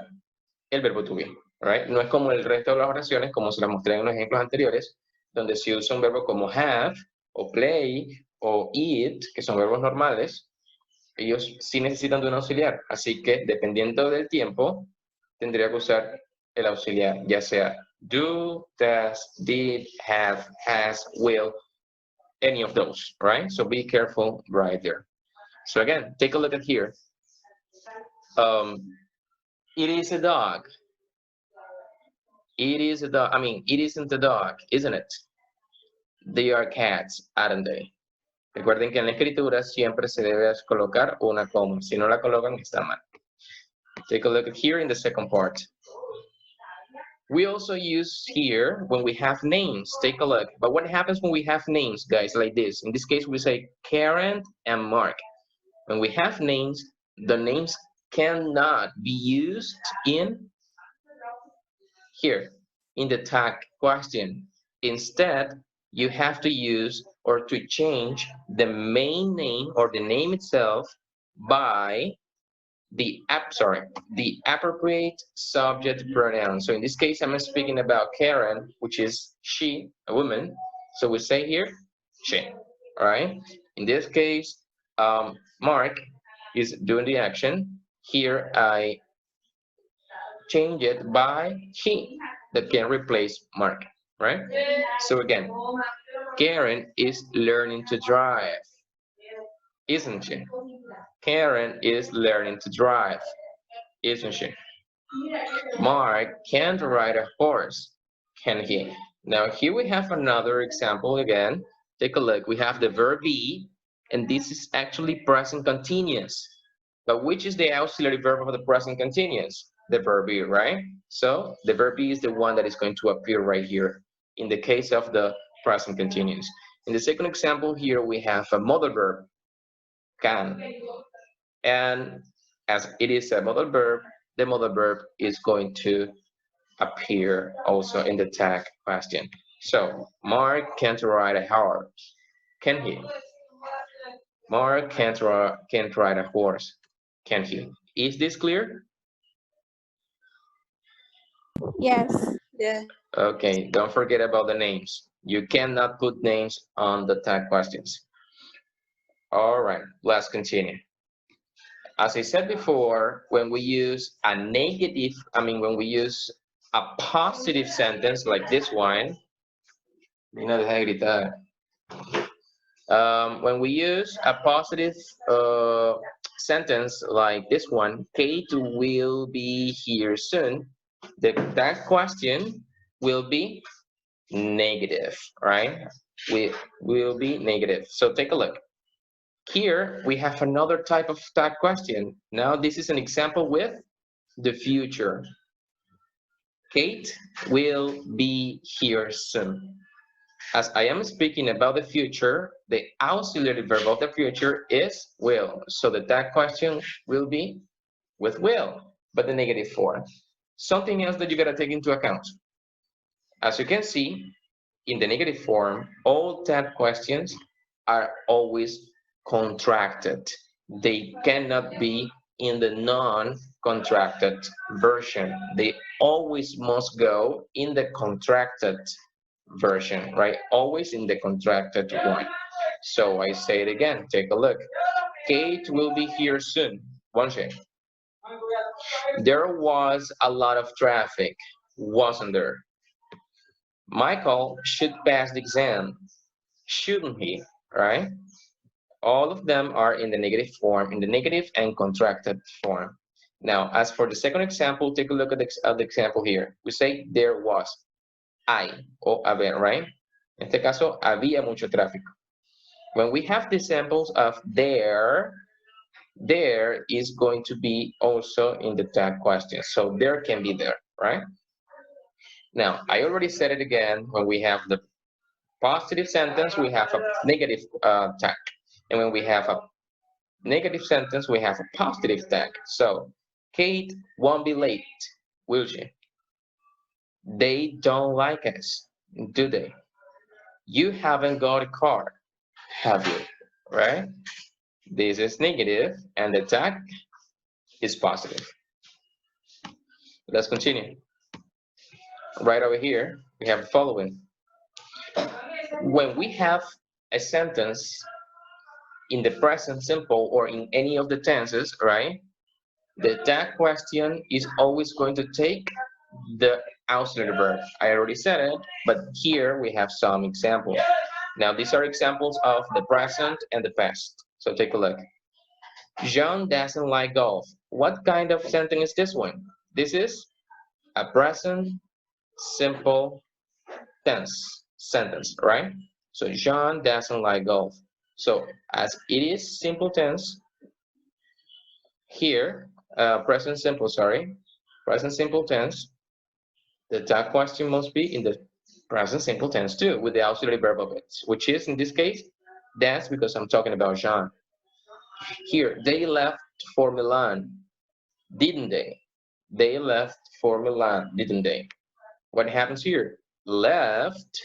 el verbo to be, right? No es como el resto de las oraciones, como se las mostré en los ejemplos anteriores, donde se usa un verbo como have, o play, o eat, que son verbos normales. Ellos sí necesitan de un auxiliar, así que dependiendo del tiempo, tendría que usar el auxiliar, ya sea do, does, did, have, has, will, any of those, right? So be careful right there. So again, take a look at here. It is a dog. It is a dog. I mean, it isn't a dog, isn't it? They are cats, aren't they? Recuerden que en la escritura siempre se debe colocar una coma. Si no la colocan, está mal. Take a look at here in the second part. We also use here when we have names. Take a look. But what happens when we have names, guys, like this? In this case, we say Karen and Mark. When we have names, the names cannot be used in here, in the tag question. Instead, you have to use or to change the main name or the name itself by the appropriate subject pronoun. So in this case, I'm speaking about Karen, which is she, a woman. So we say here, she, all right? In this case, Mark is doing the action. Here, I change it by he that can replace Mark, right? So again, Karen is learning to drive, isn't she? Karen is learning to drive, isn't she? Mark can't ride a horse, can he? Now here we have another example again. Take a look. We have the verb be, and this is actually present continuous. But which is the auxiliary verb of the present continuous? The verb be, right? So the verb be is the one that is going to appear right here in the case of the present continuous. In the second example here, we have a modal verb, can. And as it is a modal verb, the modal verb is going to appear also in the tag question. So, Mark can't ride a horse, can he? Mark can't ride a horse, can he? Is this clear? Yes. Yeah. Okay, don't forget about the names. You cannot put names on the tag questions. All right, let's continue. As I said before, when we use a negative, when we use a positive sentence like this one, when we use a positive sentence like this one, Kate will be here soon, that question will be negative, right? We will be negative. So take a look. Here we have another type of tag question. Now this is an example with the future. Kate will be here soon. As I am speaking about the future, the auxiliary verb of the future is will. So the tag question will be with will, but the negative form. Something else that you gotta take into account. As you can see, in the negative form, all tag questions are always contracted. They cannot be in the non-contracted version. They always must go in the contracted version, right? Always in the contracted one. So I say it again, take a look. Kate will be here soon. One second. There was a lot of traffic, wasn't there? Michael should pass the exam, shouldn't he, right? All of them are in the negative form, in the negative and contracted form. Now, as for the second example, take a look at the example here. We say there was, hay, o haber, right? En este caso, había mucho tráfico. When we have the examples of there is going to be also in the tag question. So there can be there, right? Now, I already said it again, when we have the positive sentence, we have a negative tag. And when we have a negative sentence, we have a positive tag. So, Kate won't be late, will she? They don't like us, do they? You haven't got a car, have you? Right? This is negative, and the tag is positive. Let's continue. Right over here, we have the following. When we have a sentence in the present simple or in any of the tenses, right? The tag question is always going to take the auxiliary verb. I already said it, but here we have some examples. Now, these are examples of the present and the past. So take a look. John doesn't like golf. What kind of sentence is this one? This is a present simple tense sentence, right? So John doesn't like golf. So as it is simple tense, here, present simple tense, the tag question must be in the present simple tense too, with the auxiliary verb of it, which is in this case, that's because I'm talking about John. Here, they left for Milan, didn't they? They left for Milan, didn't they? What happens here? Left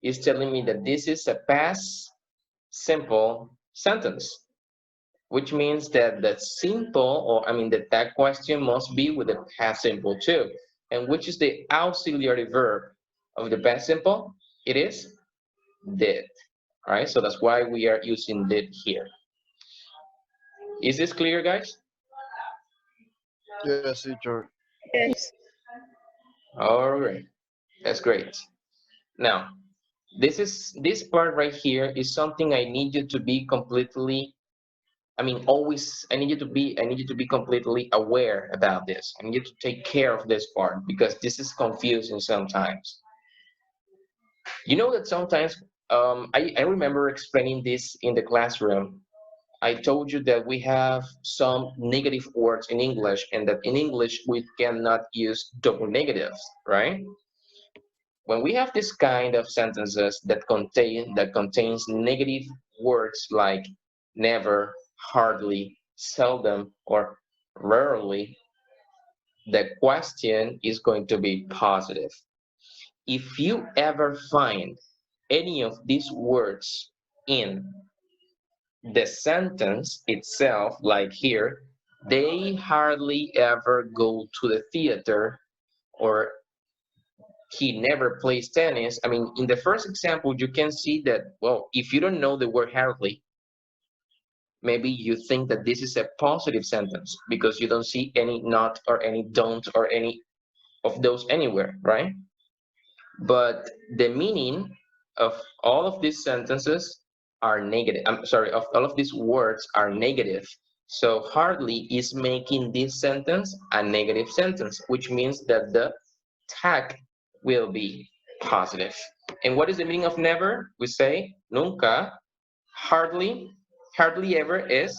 is telling me that this is a past simple sentence, which means that the simple, or I mean the tag question must be with the past simple too. And which is the auxiliary verb of the past simple? It is did. All right, so that's why we are using did here. Is this clear, guys? Yes, teacher. Yes. All right, that's great. Now, this part right here is something I need you to be completely, I need you to be completely aware about this. I need you to take care of this part because this is confusing sometimes. You know that sometimes, I remember explaining this in the classroom. I told you that we have some negative words in English and that in English we cannot use double negatives, right? When we have this kind of sentences that contains negative words like never, hardly, seldom, or rarely, the question is going to be positive. If you ever find any of these words in the sentence itself, like here, they hardly ever go to the theater, or he never plays tennis. I mean, in the first example, you can see that, well, if you don't know the word hardly, maybe you think that this is a positive sentence because you don't see any not or any don't or any of those anywhere, right? But the meaning of all of these sentences are negative. I'm sorry, of all of these words are negative. So hardly is making this sentence a negative sentence, which means that the tag will be positive. And what is the meaning of never? We say nunca, hardly ever es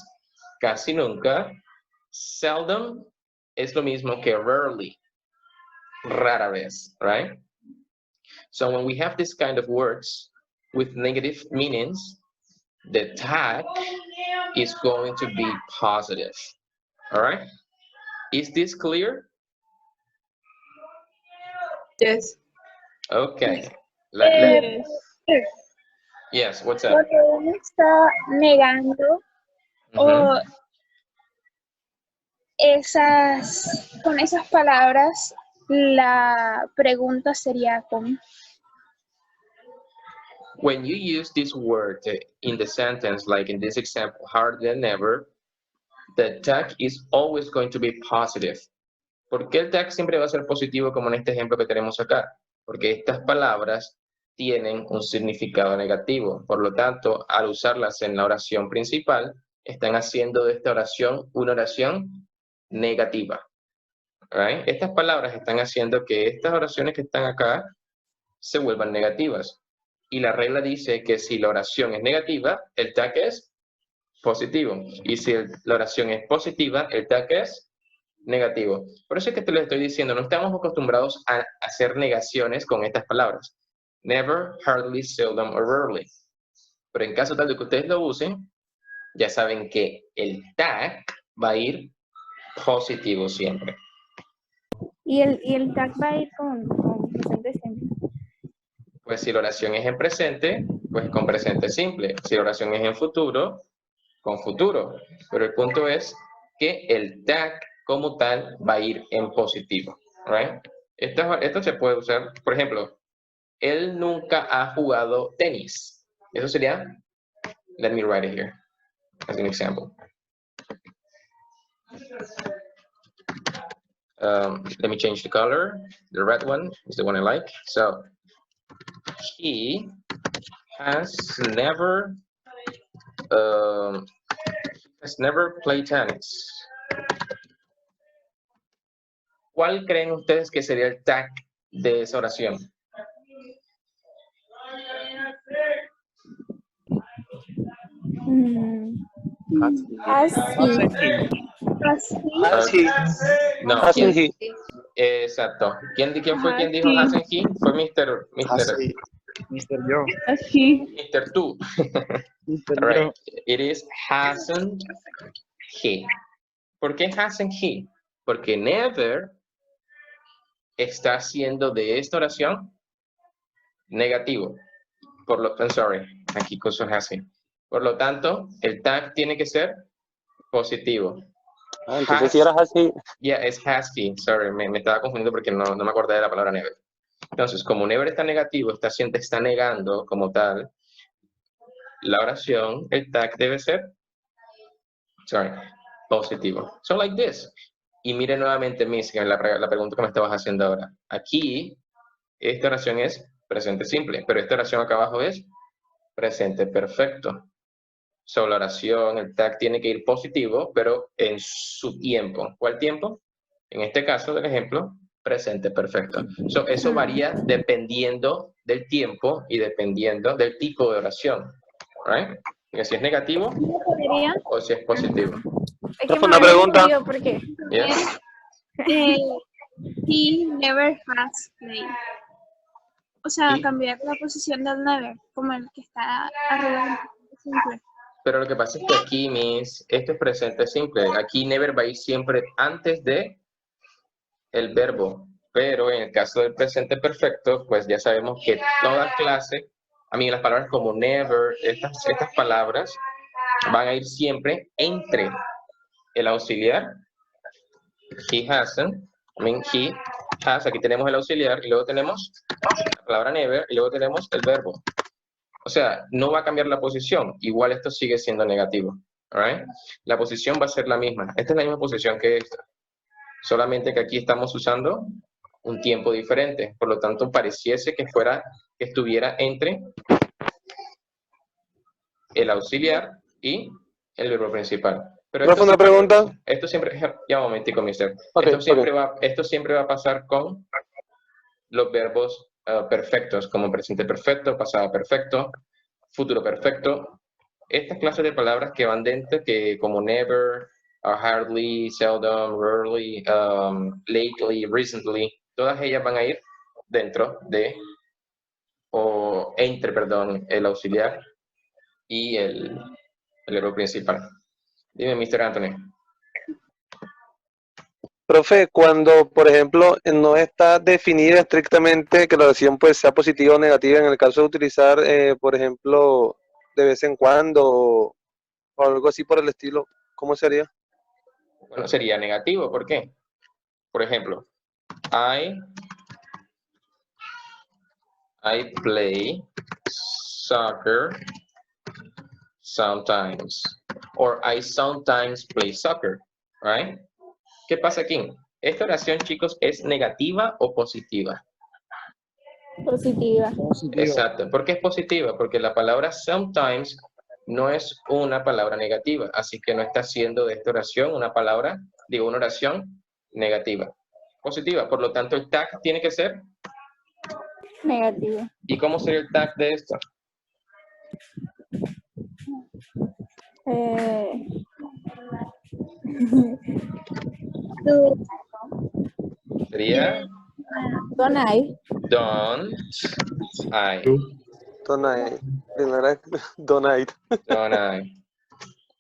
casi nunca, seldom es lo mismo que rarely, rara vez, right? So when we have this kind of words with negative meanings, the tag is going to be positive. All right? Is this clear? Yes. Okay. Yes, what's up? Porque uno está negando o con esas palabras, la pregunta sería ¿cómo? When you use this word in the sentence, like in this example, harder than ever, the tag is always going to be positive. ¿Por qué el tag siempre va a ser positivo como en este ejemplo que tenemos acá? Porque estas palabras tienen un significado negativo. Por lo tanto, al usarlas en la oración principal, están haciendo de esta oración una oración negativa. Right? Estas palabras están haciendo que estas oraciones que están acá se vuelvan negativas. Y la regla dice que si la oración es negativa, el tag es positivo. Y si la oración es positiva, el tag es negativo. Por eso es que te lo estoy diciendo, no estamos acostumbrados a hacer negaciones con estas palabras. Never, hardly, seldom or rarely. Pero en caso tal de que ustedes lo usen, ya saben que el tag va a ir positivo siempre. Y el tag va a ir con presente simple. Pues si la oración es en presente, pues con presente simple. Si la oración es en futuro, con futuro. Pero el punto es que el tag como tal va a ir en positivo. Right? Esto se puede usar, por ejemplo, él nunca ha jugado tenis. Eso sería, let me write it here as an example. Let me change the color. The red one is the one I like. So, he has never played tennis. ¿Cuál creen ustedes que sería el tag de esa oración? No, ¿quién? Exacto. ¿Quién fue quien dijo hasn't he? Fue Mr. Yo. Mr. Tú. Right. It is hasn't he. ¿Por qué hasn't he? Porque never está haciendo de esta oración negativo. Aquí cosa has he. Por lo tanto, el tag tiene que ser positivo. Entonces si era así. Yeah, es has he. Sorry, me estaba confundiendo porque no me acordé de la palabra never. Entonces, como never está negativo, está negando como tal la oración, el tag debe ser positivo. So like this. Y mire nuevamente, Miss, la pregunta que me estabas haciendo ahora. Aquí, esta oración es presente simple, pero esta oración acá abajo es presente perfecto. So, la oración, el tag tiene que ir positivo, pero en su tiempo. ¿Cuál tiempo? En este caso del ejemplo, presente perfecto. So, eso varía dependiendo del tiempo y dependiendo del tipo de oración. Right? Si es negativo o si es positivo. Es que una pregunta. ¿Por qué? Yes. He never has played. O sea, cambiar la posición del never, como el que está arriba. Simple. Pero lo que pasa es que aquí, Miss, esto es presente simple. Aquí never va a ir siempre antes de el verbo. Pero en el caso del presente perfecto, pues ya sabemos que toda clase, las palabras como never, estas palabras van a ir siempre entre el auxiliar, he hasn't, he has, aquí tenemos el auxiliar y luego tenemos la palabra never y luego tenemos el verbo. O sea, no va a cambiar la posición, igual esto sigue siendo negativo. Right? La posición va a ser la misma. Esta es la misma posición que esta. Solamente que aquí estamos usando un tiempo diferente. Por lo tanto, pareciese que estuviera entre el auxiliar y el verbo principal. Pero esto una pregunta. Esto siempre, ya un momentico, mister. Okay, esto siempre va a pasar con los verbos perfectos, como presente perfecto, pasado perfecto, futuro perfecto. Estas clases de palabras que van dentro, que como never, hardly, seldom, rarely, lately, recently, todas ellas van a ir dentro de, entre el auxiliar y el verbo principal. Dime, Mr. Anthony. Profe, cuando, por ejemplo, no está definida estrictamente que la oración pues sea positiva o negativa, en el caso de utilizar, por ejemplo, de vez en cuando o algo así por el estilo, ¿cómo sería? Bueno, sería negativo. ¿Por qué? Por ejemplo, I play soccer sometimes. Or I sometimes play soccer, right? ¿Qué pasa aquí? ¿Esta oración, chicos, es negativa o positiva? Positiva. Exacto. ¿Por qué es positiva? Porque la palabra sometimes no es una palabra negativa, así que no está haciendo de esta oración una oración negativa. Positiva, por lo tanto el tag tiene que ser Negativa. ¿Y cómo sería el tag de esto? Sería Don't I. Don't I. Don't I. Don't I. Don't I.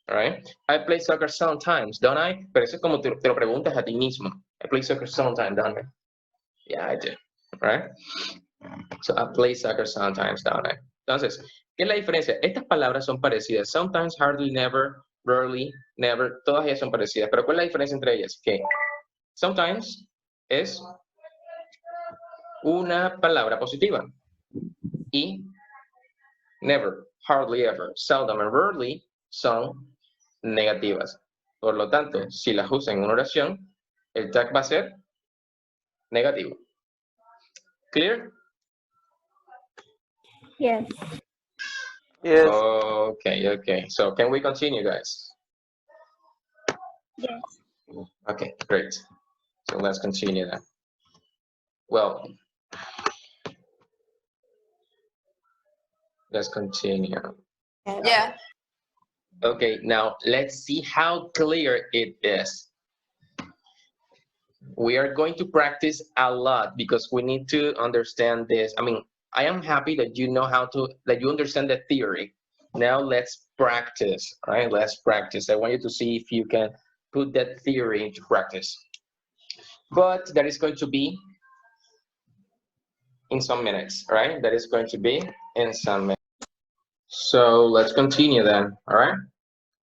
Right? I play soccer sometimes, don't I? Pero eso es como te lo preguntas a ti mismo. I play soccer sometimes, don't I? Yeah, I do. Right? So I play soccer sometimes, don't I? Entonces, ¿qué es la diferencia? Estas palabras son parecidas. Sometimes, hardly, never, rarely, never. Todas ellas son parecidas. Pero ¿cuál es la diferencia entre ellas? Que sometimes es una palabra positiva. Y never, hardly, ever, seldom, and rarely son negativas. Por lo tanto, si las usa en una oración, el tag va a ser negativo. ¿Clear? Yes. Yes. Okay. So can we continue, guys? Yes. Okay, great. So let's continue then. Well, let's continue. Yeah. Okay, now let's see how clear it is. We are going to practice a lot because we need to understand this. I mean, I am happy that you know that you understand the theory. Now let's practice, right? Let's practice. I want you to see if you can put that theory into practice. But that is going to be in some minutes, right? That is going to be in some minutes. So let's continue then, all right?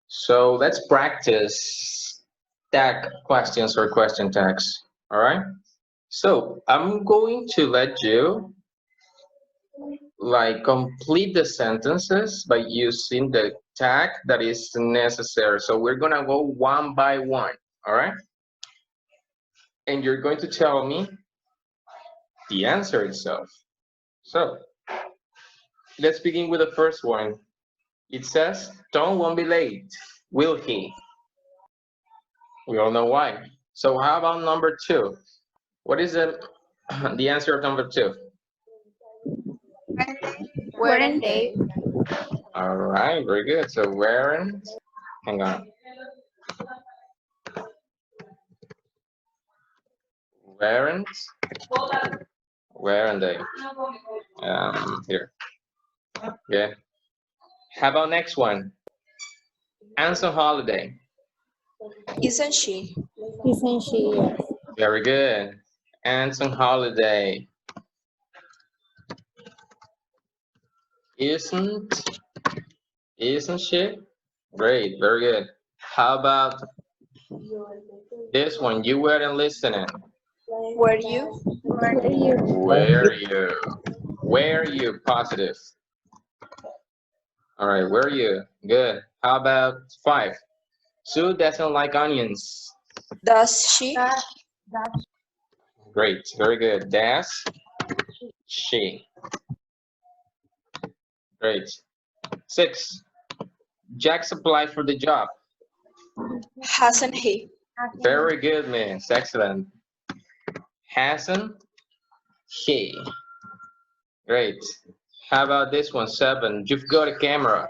So let's practice tag questions or question tags, all right? So I'm going to let you complete the sentences by using the tag that is necessary. So we're gonna go one by one, all right? And you're going to tell me the answer itself. So let's begin with the first one. It says, Tom won't be late, will he? We all know why. So how about number 2? What is the answer of number 2? Weren't they? All right, very good. So weren't, hang on. Weren't they? Here. Okay. How about next one? Anne's on holiday. Isn't she? Isn't she? Yes. Very good. Anne's on holiday. Isn't she? Great, very good. How about this one? You weren't listening. Were you? Were you? Positive. All right, were you? Good. How about 5? Sue doesn't like onions. Does she? Great, very good. Does she? Great. 6. Jack's applied for the job. Hasn't he? Very good, miss. Excellent. Hasn't he? Great. How about this one? 7. You've got a camera.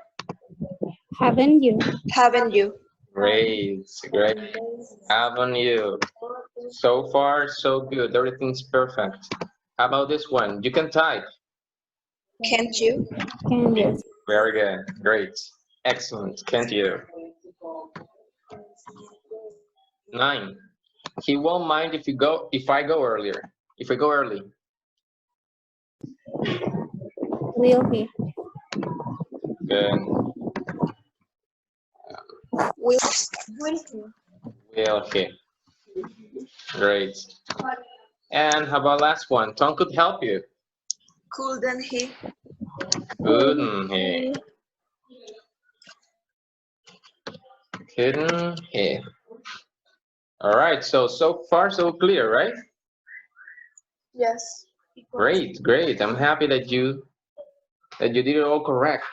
Haven't you? Haven't you? Great. Haven't you? So far, so good. Everything's perfect. How about this one? You can type. Can't you? Can you? Very good. Great. Excellent. Can't you? 9. He won't mind if I go earlier. If we go early. Will he? Good. Will Will he? Great. And how about last one? Tom could help you. couldn't he? Couldn't he? Couldn't he? All right. So far so clear, right? Yes. Great, great. I'm happy that you did it all correct.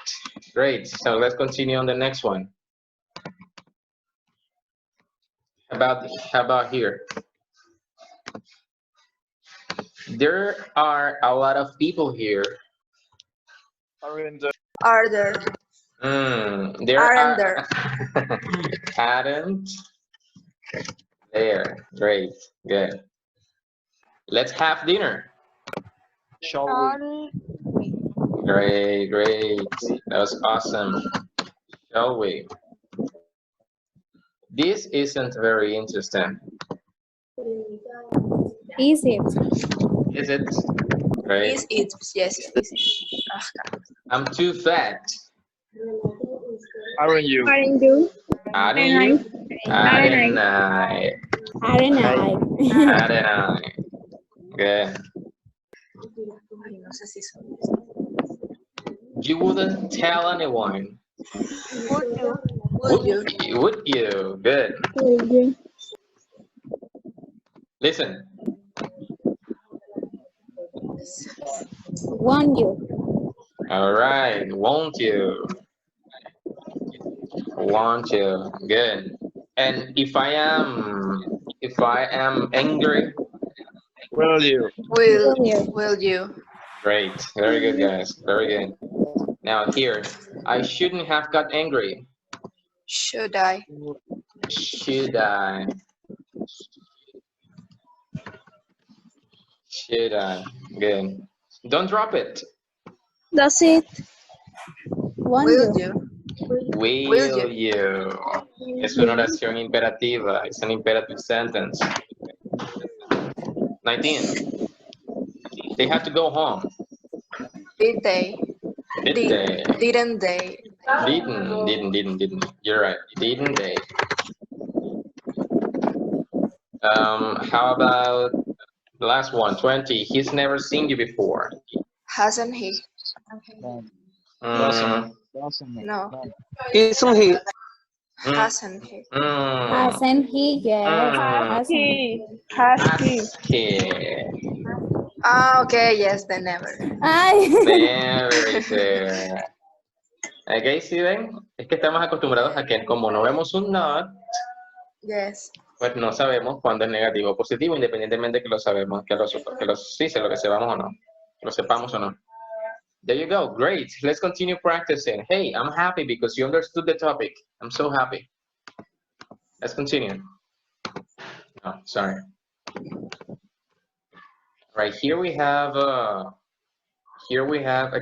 Great. So let's continue on the next one. How about here? There are a lot of people here. Are there? There Aren't are. there? Aren't there. Great. Good. Let's have dinner. Shall we? Great, great. That was awesome. Shall we? This isn't very interesting. Is it? Is it? Great. Is it? Yes, it is. I'm too fat. Aren't you? Aren't you? Aren't you? Aren't I? Aren't I? Aren't I? Good. You wouldn't tell anyone. Would you? Would you? Would you? Good. Would you? Listen. Won't you? All right. Won't you? Won't you? Good. And if I am angry, Will you? Will you? great. Very good, guys. Very good. Now here, I shouldn't have got angry. Should I? Should I? Should I? Good. Don't drop it. Does it? Will you? Will you? Es una oración imperativa. It's an imperative sentence. 19. They had to go home. Did they? Did they? Didn't they? Didn't. You're right. Didn't they? How about the last one? 20. He's never seen you before. Hasn't he? Mm, No. Isn't he? Hasn't he? Hasn't he? Yes. Hasn't he? Has he? he. Ah, okay. Yes, they never. Ay. Never is there. Ok, ¿sí ven? Es que estamos acostumbrados a que como no vemos un not, Yes. pues no sabemos cuándo es negativo o positivo, independientemente que lo sabemos, sí, sé lo que sepamos o no, lo sepamos o no. There you go. Great. Let's continue practicing. Hey, I'm happy because you understood the topic. I'm so happy. Let's continue. Oh, sorry. Right here we have a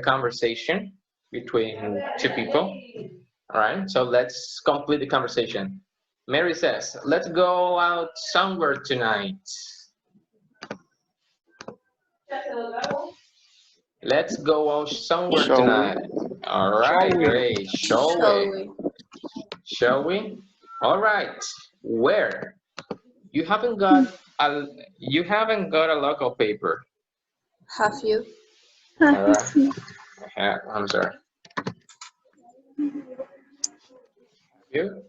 conversation between two people. All right. So let's complete the conversation. Mary says, "Let's go out somewhere tonight." Let's go out somewhere tonight. All right, great. Shall we? Shall we? All right. Where? You haven't got a local paper. Have you? All right. Yeah, I'm sorry. You?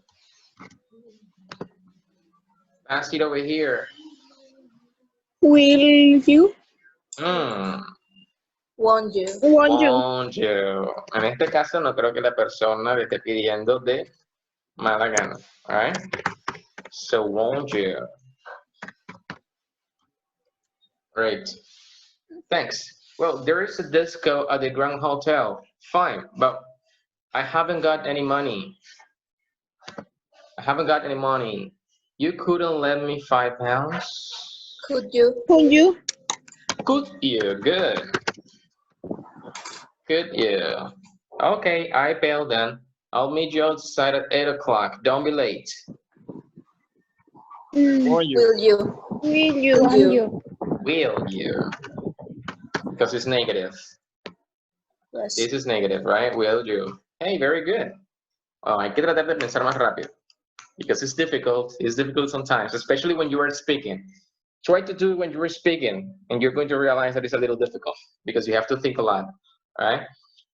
Pass it over here. Will you? Won't you? Won't you? Won't you? En este caso no creo que la persona le esté pidiendo de mala gana. All right? So won't you? Great. Thanks. Well, there is a disco at the Grand Hotel. Fine, but I haven't got any money. I haven't got any money. You couldn't lend me £5? Could you? Could you? Could you? Good. Could you? Okay, I bail then. I'll meet you outside at 8 o'clock. Don't be late. Will you? Will you? Because it's negative. Yes. This is negative, right? Will you? Hey, very good. Oh, hay que tratar de pensar más rápido. Because it's difficult. It's difficult sometimes, especially when you are speaking. Try to do it when you are speaking, and you're going to realize that it's a little difficult because you have to think a lot, right?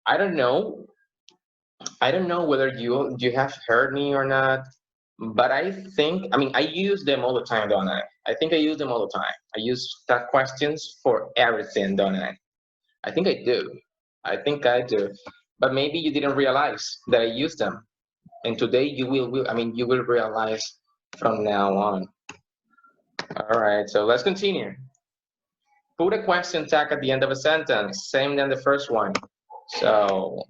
I don't know whether you have heard me or not, but I mean, I use them all the time, don't I? I think I use them all the time. I use that questions for everything, don't I? I think I do. I think I do. But maybe you didn't realize that I use them. And today you will realize from now on. All right, so let's continue. Put a question tag at the end of a sentence, same than the first one. So,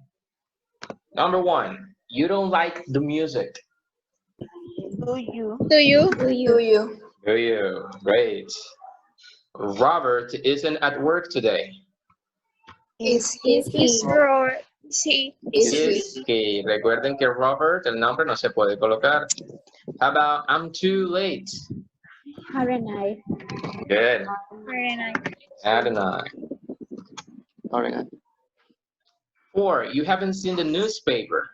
number 1, you don't like the music. Do you? Great. Robert isn't at work today. Is he? Recuerden que Robert, el nombre no se puede colocar. How about I'm too late? Adonai. Good. Adonai. 4, you haven't seen the newspaper.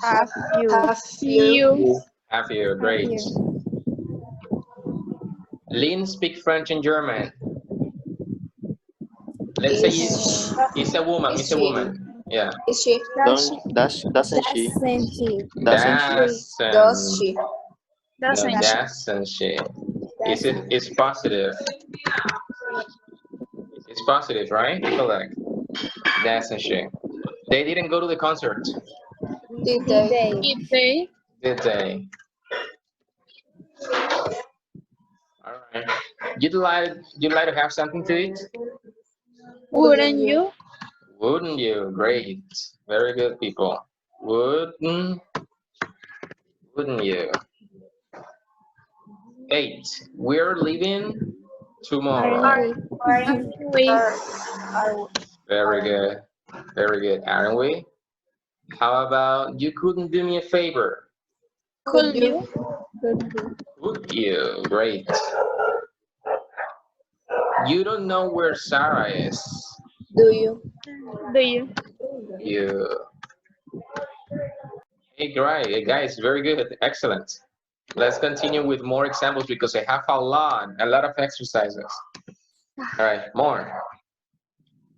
Have you? Great. Lynn speaks French and German. Let's say it's a woman. It's a woman. Yeah. Is she? Doesn't she? Doesn't she? It's positive. It's positive, right? Correct. Doesn't she? They didn't go to the concert. Did they? Did they? All right. You'd like to have something to eat? Wouldn't you? Wouldn't you? Great. Very good, people. Wouldn't you? 8, we're leaving tomorrow. Very good. Very good. Aren't we? How about you couldn't do me a favor? Could you? Would you? Great. You don't know where Sarah is. Do you? You. Hey, great. Hey, guys, very good. Excellent. Let's continue with more examples because I have a lot of exercises. All right, more.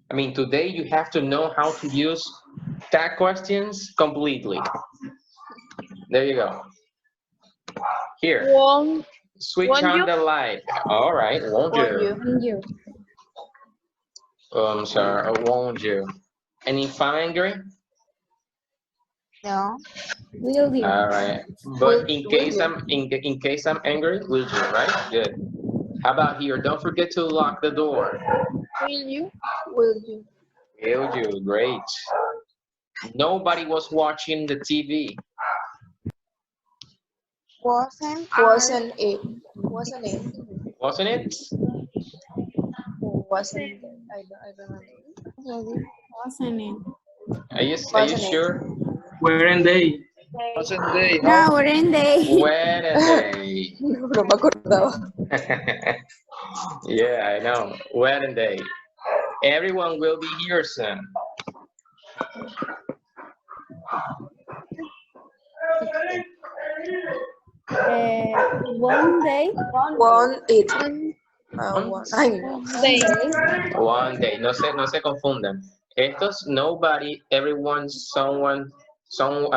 I mean, today you have to know how to use tag questions completely. There you go. Here. Switch on the light. All right, won't you? Sorry, won't you? And if I'm angry? No. Will you? All right. But in case I'm angry, will you? Right? Good. How about here? Don't forget to lock the door. Will you? Will you? Great. Nobody was watching the TV. Wasn't it? Wasn't it? I don't know. Wasn't it? Are you sure? Weren't they? No, weren't they? No me acordaba. Yeah, I know. Weren't they? Everyone will be here soon. One day. One day. No se confundan. Estos nobody, everyone, someone, someone,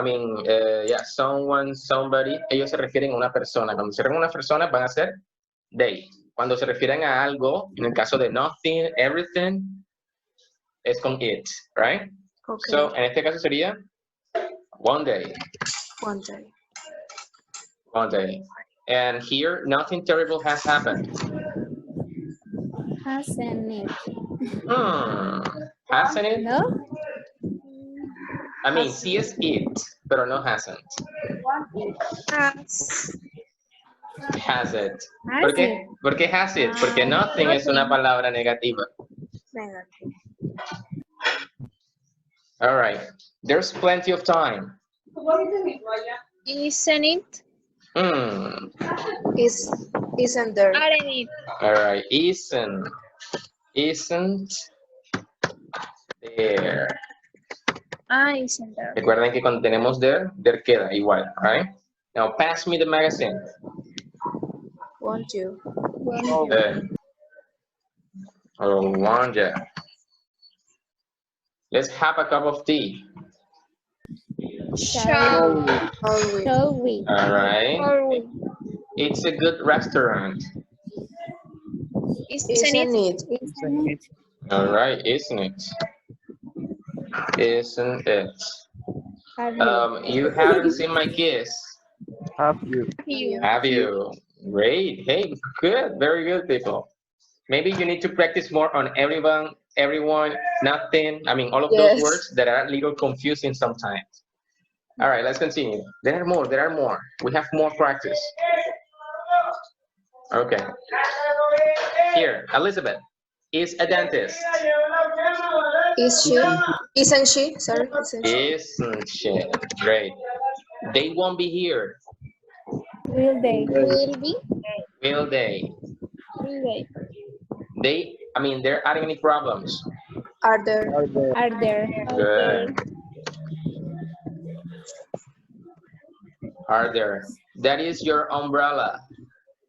somebody, ellos se refieren a una persona. Cuando se refieren a una persona van a ser they. Cuando se refieren a algo, en el caso de nothing, everything, es con it, right? Okay. So, en este caso sería one day. One day. And here, nothing terrible has happened. Hasn't it? Hasn't it? No. I mean, sí es it, pero no hasn't. Has it. ¿Por qué? ¿Por qué has it? Porque nothing es una palabra negativa. All right. There's plenty of time. Isn't it? Isn't there? Aren't it? All right, isn't there. Isn't there. Recuerden que cuando tenemos there queda igual, all right? Now pass me the magazine. Won't you? Good. Oh, Wanda. Let's have a cup of tea. Shall we? All right. It's a good restaurant. Isn't it? All right, isn't it? Isn't it? You haven't seen my kiss. Have you? Have you? Great. Hey, good. Very good, people. Maybe you need to practice more on everyone, nothing. I mean, all of those words that are a little confusing sometimes. All right, let's continue. There are more. We have more practice. Okay. Here, Elizabeth is a dentist. Is she? Isn't she? Sorry, Isn't she? Great. They won't be here. Will they? Will be? Will they? Will they? I mean, there aren't any problems. Are there? Are there? Good. Are there? That is your umbrella.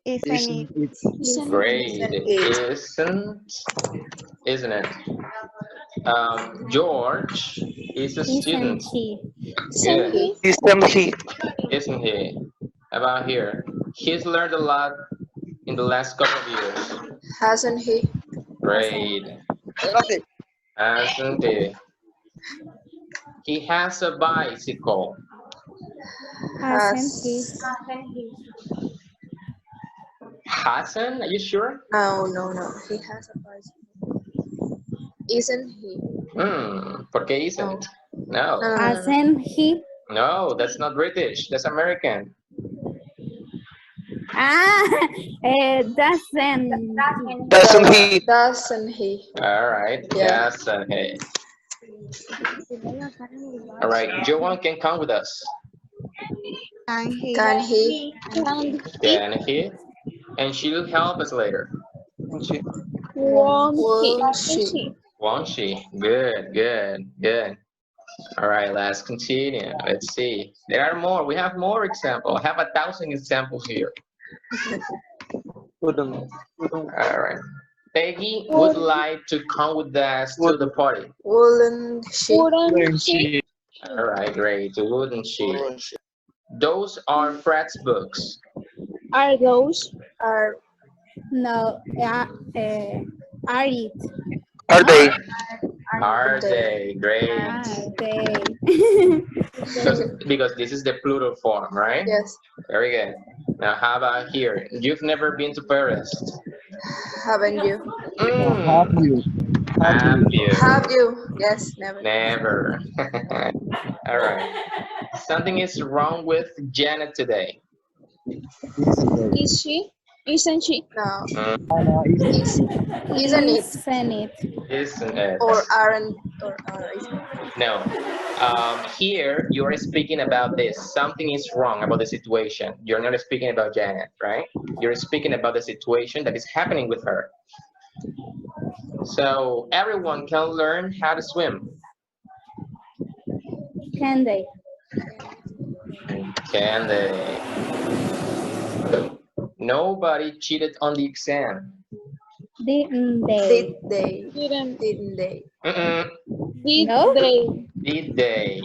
Isn't it? Great. Isn't it? George is a student. Good. Isn't he? Isn't he? How about here? He's learned a lot in the last couple of years. Hasn't he? Great. Hasn't he? He has a bicycle. Hasn't he? Hasn't? Are you sure? No. He has a bicycle. Isn't he? ¿Por qué isn't? No. Hasn't he? No, that's not British. That's American. Doesn't he? Doesn't he? All right. Yeah. Doesn't he? All right. Joan can come with us. Can he? Can he? And she'll help us later. Won't she? Won't she? Good. All right, let's continue. Let's see. There are more. We have more examples. I have 1,000 examples here. All right. Peggy would like to come with us to the party. Wouldn't she? All right, great. Wouldn't she? Those are Fred's books. Are those? Are no? Are it? Are they? Are they? Great. Are they? Because this is the plural form, right? Yes. Very good. Now, how about here? You've never been to Paris. Haven't you? Have you? Have you? Yes, never. Never. All right. Something is wrong with Janet today. Is she? Isn't she? No. Isn't it? Isn't it? Or aren't? Or isn't? No. Here, you are speaking about this. Something is wrong about the situation. You're not speaking about Janet, right? You're speaking about the situation that is happening with her. So, everyone can learn how to swim. Can they? Can they? Nobody cheated on the exam. Didn't they? Did they? Didn't they? Did No? they? Did they?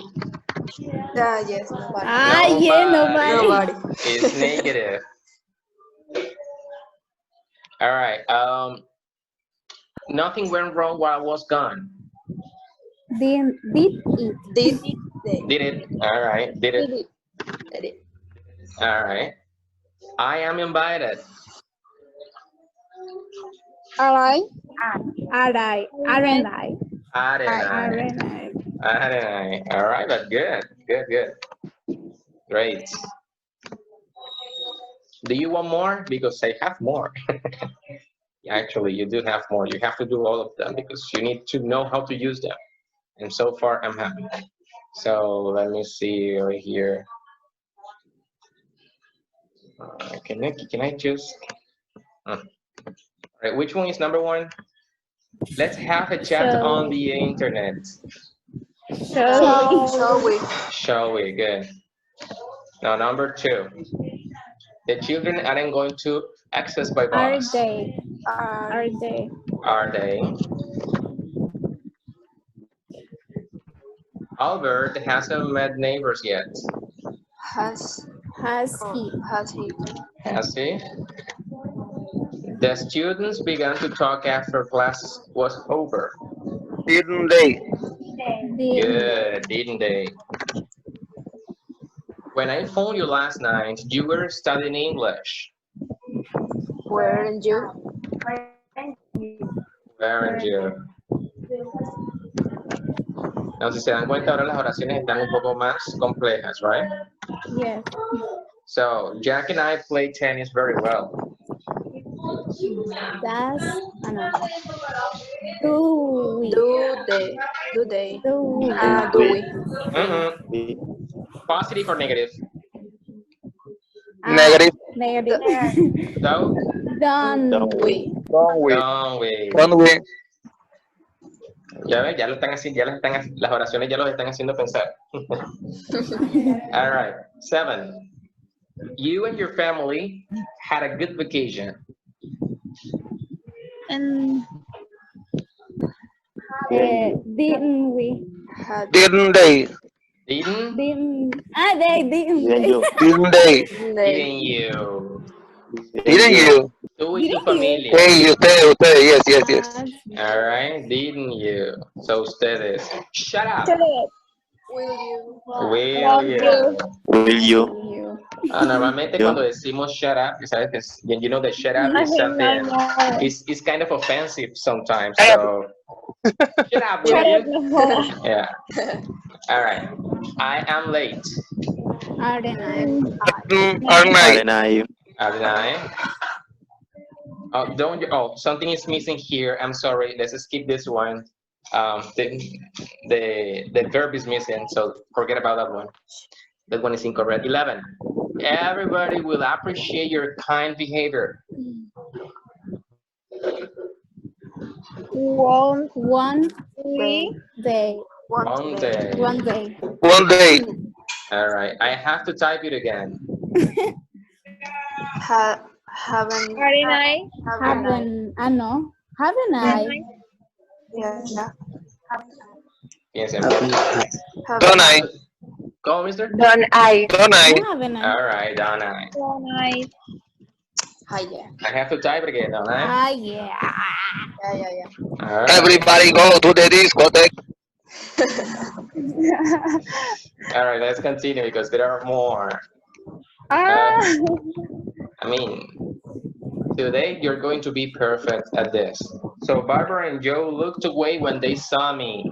Yes, nobody. Nobody. It's negative. All right. Nothing went wrong while I was gone. Did it? Did they? Did it? All right. Did it? Did it? All right. I am invited. Are I? Aren't I? Aren't I? All right, but good. Great. Do you want more? Because I have more. Actually, you do have more. You have to do all of them because you need to know how to use them. And so far, I'm happy. So let me see right here. Can I choose? All right, which one is number 1? Let's have a chat on the internet. Shall we? Good. Now, number 2. The children aren't going to access by bus. Are they? Are they? Albert hasn't met neighbors yet. Has he? Has he? The students began to talk after class was over. Didn't they? Good, didn't they? When I phoned you last night, you were studying English. Weren't you? Weren't you? Now, si se dan cuenta, ahora las oraciones están un poco más complejas, right? Yes. So, Jack and I play tennis very well. Does do we? Do they? Do we? Positive or negative? Negative. Negative. So? Don't we? Don't we? Ya ves, ya lo están haciendo, las oraciones ya los están haciendo pensar. All right, 7. You and your family had a good vacation. And didn't we? Didn't they? Didn't? Didn't Didn't they? Didn't you? Didn't you? Tú y tu familia. Hey, ustedes, yes. All right, didn't you? So ustedes. Shut up. Will you? Normalmente cuando decimos shut up, ¿sabes? You know that shut up is something, it's kind of offensive sometimes. So, shut up, will you? Yeah. All right. I am late. Aren't I? Oh, something is missing here. I'm sorry. Let's skip this one. The verb is missing, so forget about that one. That one is incorrect. 11. Everybody will appreciate your kind behavior. One day. All right. I have to type it again. Haven't I? Yeah. Piensen. Don't I? Go, mister. Don't I? All right, don't I? Yeah. I have to type it again, don't I? Yeah. All right. Everybody go to the discotheque. All right, let's continue because there are more. I mean, today you're going to be perfect at this. So Barbara and Joe looked away when they saw me.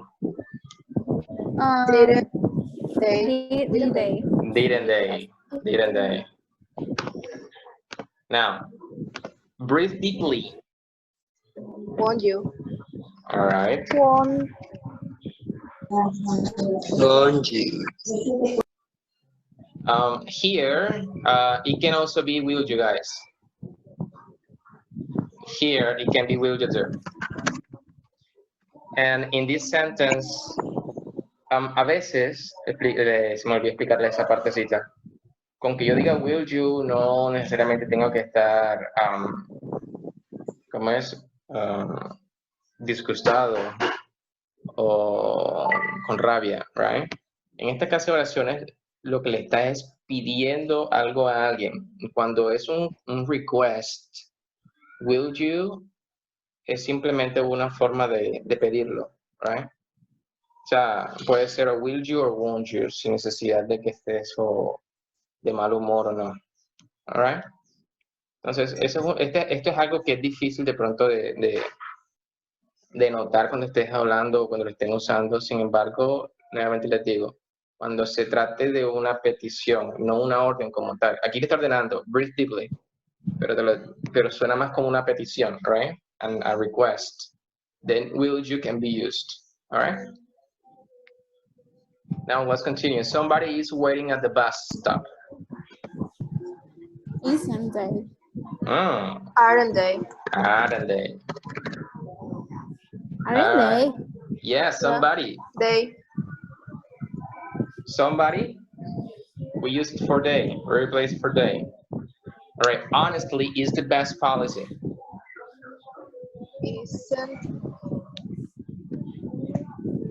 Didn't they? Now, breathe deeply. Won't you? All right. Don't you? Here, it can also be will you guys. Here, it can be will you do. And in this sentence, a veces, se me olvidó explicarle esa partecita. Con que yo diga will you, no necesariamente tengo que estar, ¿cómo es? Disgustado o con rabia, right? En este caso de oraciones, lo que le está es pidiendo algo a alguien. Cuando es un request, will you es simplemente una forma de pedirlo, right? O sea, puede ser o will you o won't you, sin necesidad de que estés o de mal humor o no. All right? Entonces, esto es algo que es difícil de pronto de notar cuando estés hablando o cuando lo estén usando. Sin embargo, nuevamente les digo, cuando se trate de una petición, no una orden como tal. Aquí le está ordenando, breathe deeply, pero suena más como una petición, right? And a request. Then will you can be used, all right? Now let's continue. Somebody is waiting at the bus stop. Isn't they? Aren't they? Aren't they? Aren't they? Yeah, somebody. They. Somebody. We use it for they. We replace it for they. All right. Honestly is the best policy.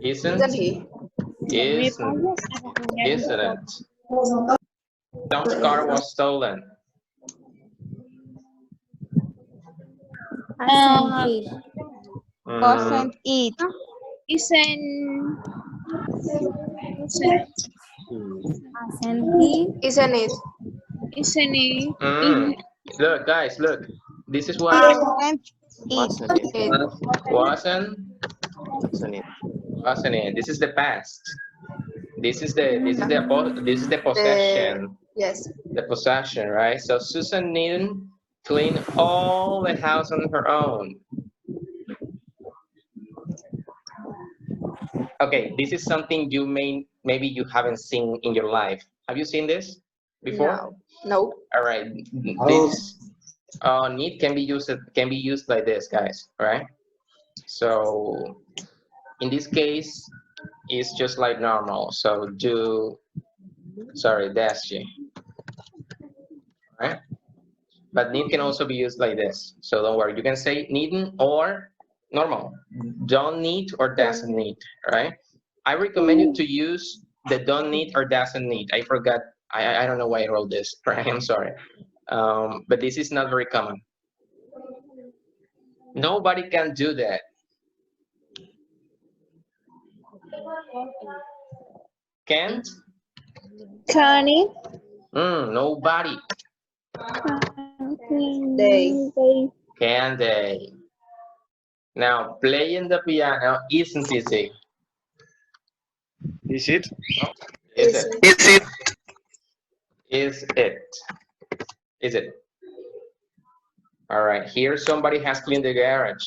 Isn't he? Isn't it? Tom's car was stolen. Wasn't it? Isn't he? Isn't it? Isn't it? Look, guys, look. This is what Wasn't it? wasn't Wasn't it? wasn't it. This is the past. This is the possession. Yes. The possession, right? So Susan needn't clean all the house on her own. Okay, this is something you maybe you haven't seen in your life. Have you seen this before? No. All right. This need can be used like this, guys. Right? So in this case, it's just like normal. So dash you. Right? But need can also be used like this. So don't worry. You can say needn't or normal. Don't need or doesn't need, right? I recommend you to use the don't need or doesn't need. I forgot. I don't know why I wrote this, right? I'm sorry. But this is not very common. Nobody can do that. Can't? Can it? Nobody. They. Can they? Now, playing the piano isn't easy. Is it? Is it? Is it? Is it? Is it? All right, here somebody has cleaned the garage.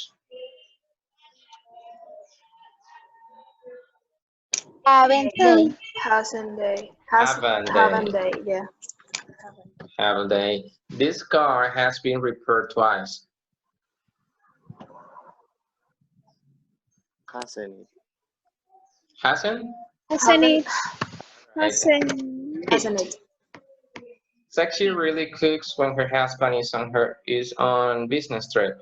Haven't they? Hasn't they? Haven't they? Yeah. Haven't they? This car has been repaired twice. Hasn't it? Hasn't? Hasn't it? Hasn't it? Sexy really cooks when her husband is on business trip.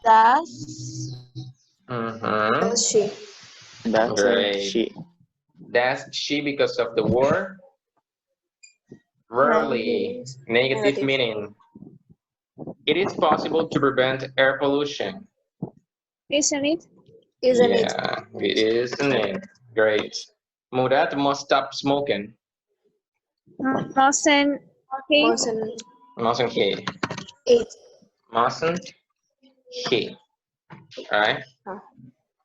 Does she? That's Great. she. That's she because of the word rarely, negative meaning. It is possible to prevent air pollution. Isn't it? Isn't it? Yeah, it isn't it? Great. Murad must stop smoking. Mustn't he? Mustn't he? Mustn't he? All right.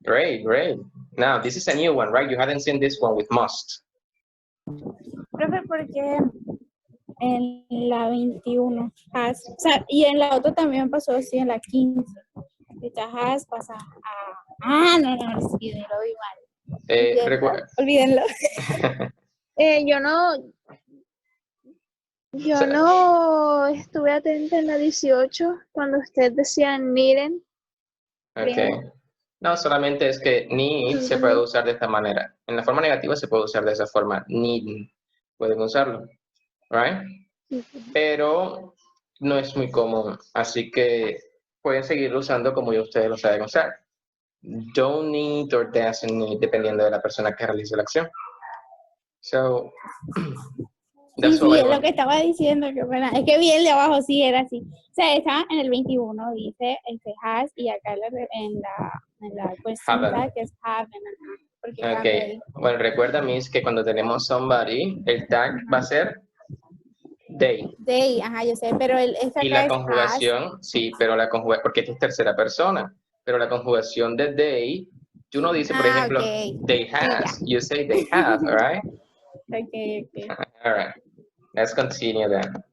Great, great. Now, this is a new one, right? You haven't seen this one with must. Profe, porque en la 21 has, o sea, y en la otra también pasó así en la 15. Ahorita has pasa a, no, sí, lo vi mal. Recuerda. Olvídenlo. Yo no estuve atenta en la 18 cuando usted decía miren. Ok. No, solamente es que need se puede usar de esta manera. En la forma negativa se puede usar de esa forma. Need. Pueden usarlo. Right? Pero no es muy común. Así que pueden seguirlo usando como ustedes lo saben usar. Don't need or doesn't need, dependiendo de la persona que realice la acción. So, sí, es lo que estaba diciendo, que bueno, es que bien de abajo sí era así. O sea, está en el 21, dice has, y acá en la cuestión que es haven't. Ok, bueno, recuerda, Miss, que cuando tenemos somebody, el tag va a ser they. They, ajá, yo sé, pero esta y acá la conjugación, sí, pero la conjugación, porque esta es tercera persona, pero la conjugación de they, tú no dices, por ejemplo, they has, you say they have, all right? Okay. All right, let's continue then.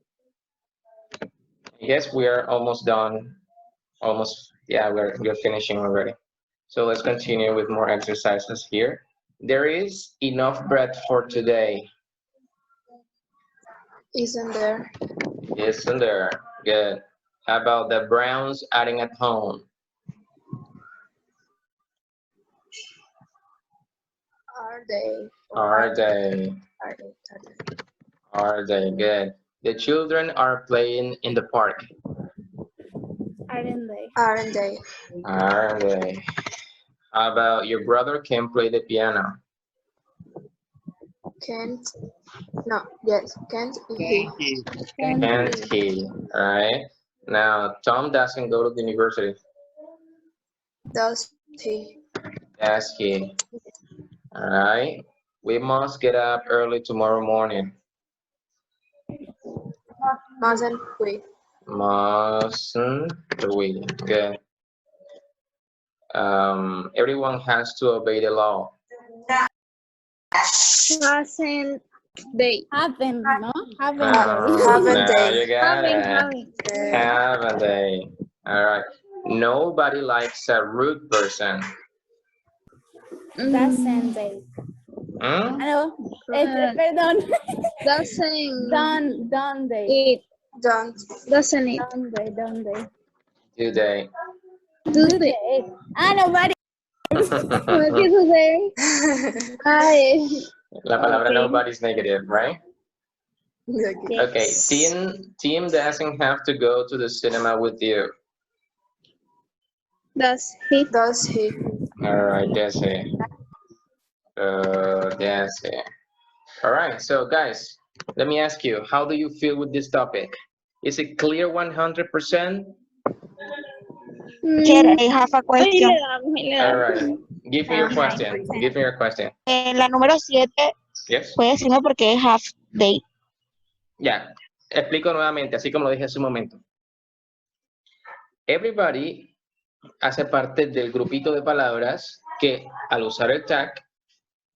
I guess we are almost done. Almost, yeah, we're finishing already. So let's continue with more exercises here. There is enough bread for today. Isn't there? Isn't there? Good. How about the Browns adding at home? Are they? Are they? Are they? Are they? Good. The children are playing in the park. Aren't they? Aren't they? Are they? How about your brother can play the piano? Can't. No. Yes. Can't he? Can't he? All right. Now, Tom doesn't go to the university. Does he? Does he? All right. We must get up early tomorrow morning. Mustn't we? Mustn't we? Good. Everyone has to obey the law. Hasn't they? Haven't, no? Haven't Haven't Now they? you got it. Haven't. Haven't they? All right. Nobody likes a rude person. Doesn't they? Hmm? No, perdón. Doesn't Don't they? it? Doesn't it? Don't they? Do they? Do they? Nobody. ¿Cómo que do they? Ay. La palabra Okay. nobody is negative, right? Okay. Tim doesn't have to go to the cinema with you. Does he? Does he? All right, that's it. That's it. All right, so guys, let me ask you, how do you feel with this topic? Is it clear 100%? Here, I have a question. All right, give me your question. Give me your question. La número 7, Yes? ¿puede decirme por qué half day? Ya, explico nuevamente, así como lo dije hace un momento. Everybody hace parte del grupito de palabras que al usar el tag,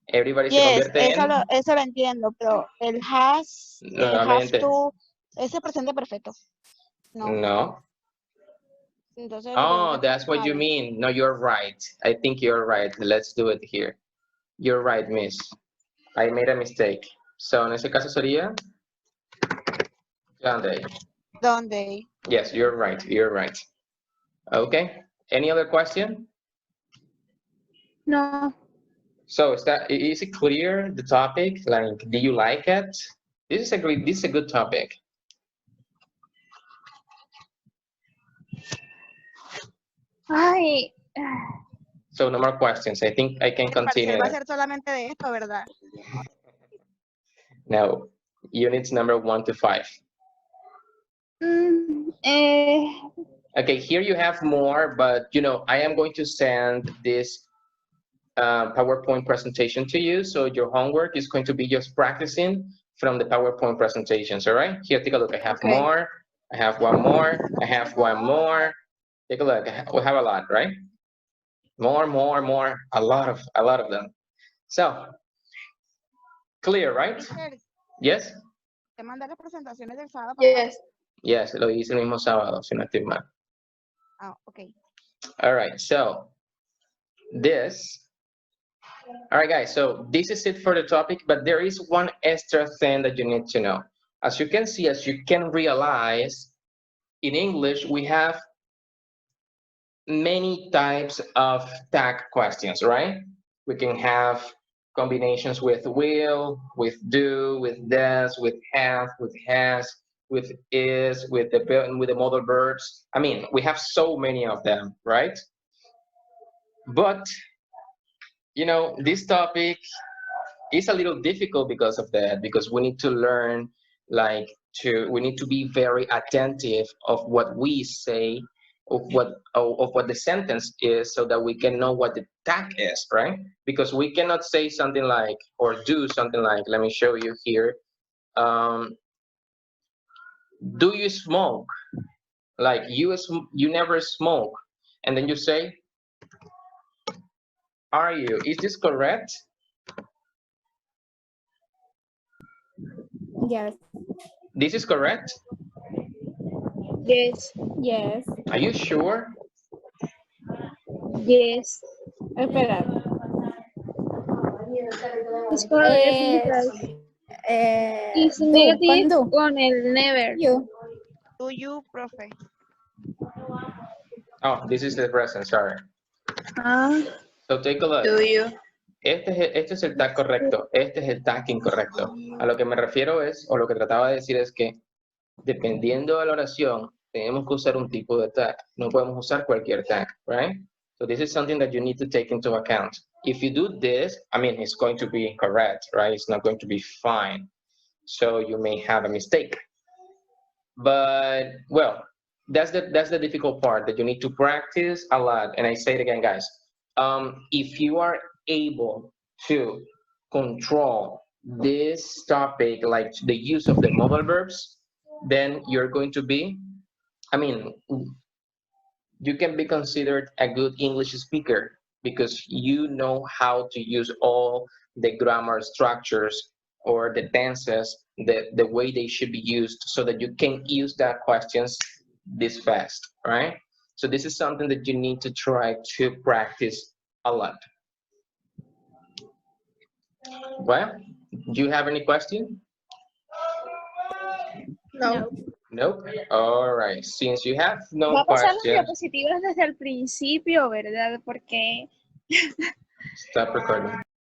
everybody se Yes, convierte en... eso lo entiendo, pero el has, el have Nuevamente. to, ese presente perfecto. No. No. Entonces, Oh, that's what you mean. No, you're right. I think you're right. Let's do it here. You're right, miss. I made a mistake. So, en ese caso sería... Donde. ¿Dónde? Yes, you're right. You're right. Okay. Any other question? No. So, is it clear, the topic? Like, do you like it? This is a good topic. Ay. So, no more questions. I think I can continue. Va a ser solamente de esto, ¿verdad? Now, units number 1 to 5. Okay, here you have more, but you know, I am going to send this PowerPoint presentation to you. So your homework is going to be just practicing from the PowerPoint presentations, all right? Here, take a look. I have more. I have one more. I have one more. Take a look. We have a lot, right? More. A lot of them. So, clear, right? Yes? Te mandé las presentaciones del sábado. Yes. Yes, lo hice el mismo sábado, si no estoy mal. Ah, okay. All right, so this. All right, guys, so this is it for the topic, but there is one extra thing that you need to know. As you can see, as you can realize, in English, we have many types of tag questions, right? We can have combinations with will, with do, with does, with have, with has, with is, with the modal verbs. I mean, we have so many of them, right? But, you know, this topic is a little difficult because of that, because we need to learn, we need to be very attentive of what we say, of what the sentence is, so that we can know what the tag is, right? Because we cannot say something like, or do something like, let me show you here. Do you smoke? Like you never smoke. And then you say, are you? Is this correct? Yes. This is correct? Yes. Yes. Are you sure? Yes. Espera. Es correcto. Y sin do, negative ¿cuándo? con el never. You. Do you, profe? Oh, this is the present, sorry. Ah, So take a look. Do you? Este es el tag correcto, este es el tag incorrecto. A lo que me refiero es, o lo que trataba de decir es que, dependiendo de la oración, tenemos que usar un tipo de tag. No podemos usar cualquier tag, right? So this is something that you need to take into account. If you do this, I mean, it's going to be incorrect, right? It's not going to be fine. So you may have a mistake. But, well, that's the difficult part, that you need to practice a lot. And I say it again, guys. If you are able to control this topic, like the use of the mobile verbs, then you're going to be, I mean, you can be considered a good English speaker because you know how to use all the grammar structures or the tenses, the way they should be used, so that you can use that questions this fast, right? So this is something that you need to try to practice a lot. Well, do you have any question? No. Nope. All right. Since you have no va a pasar las questions, diapositivas desde el principio, ¿verdad? Porque stop recording.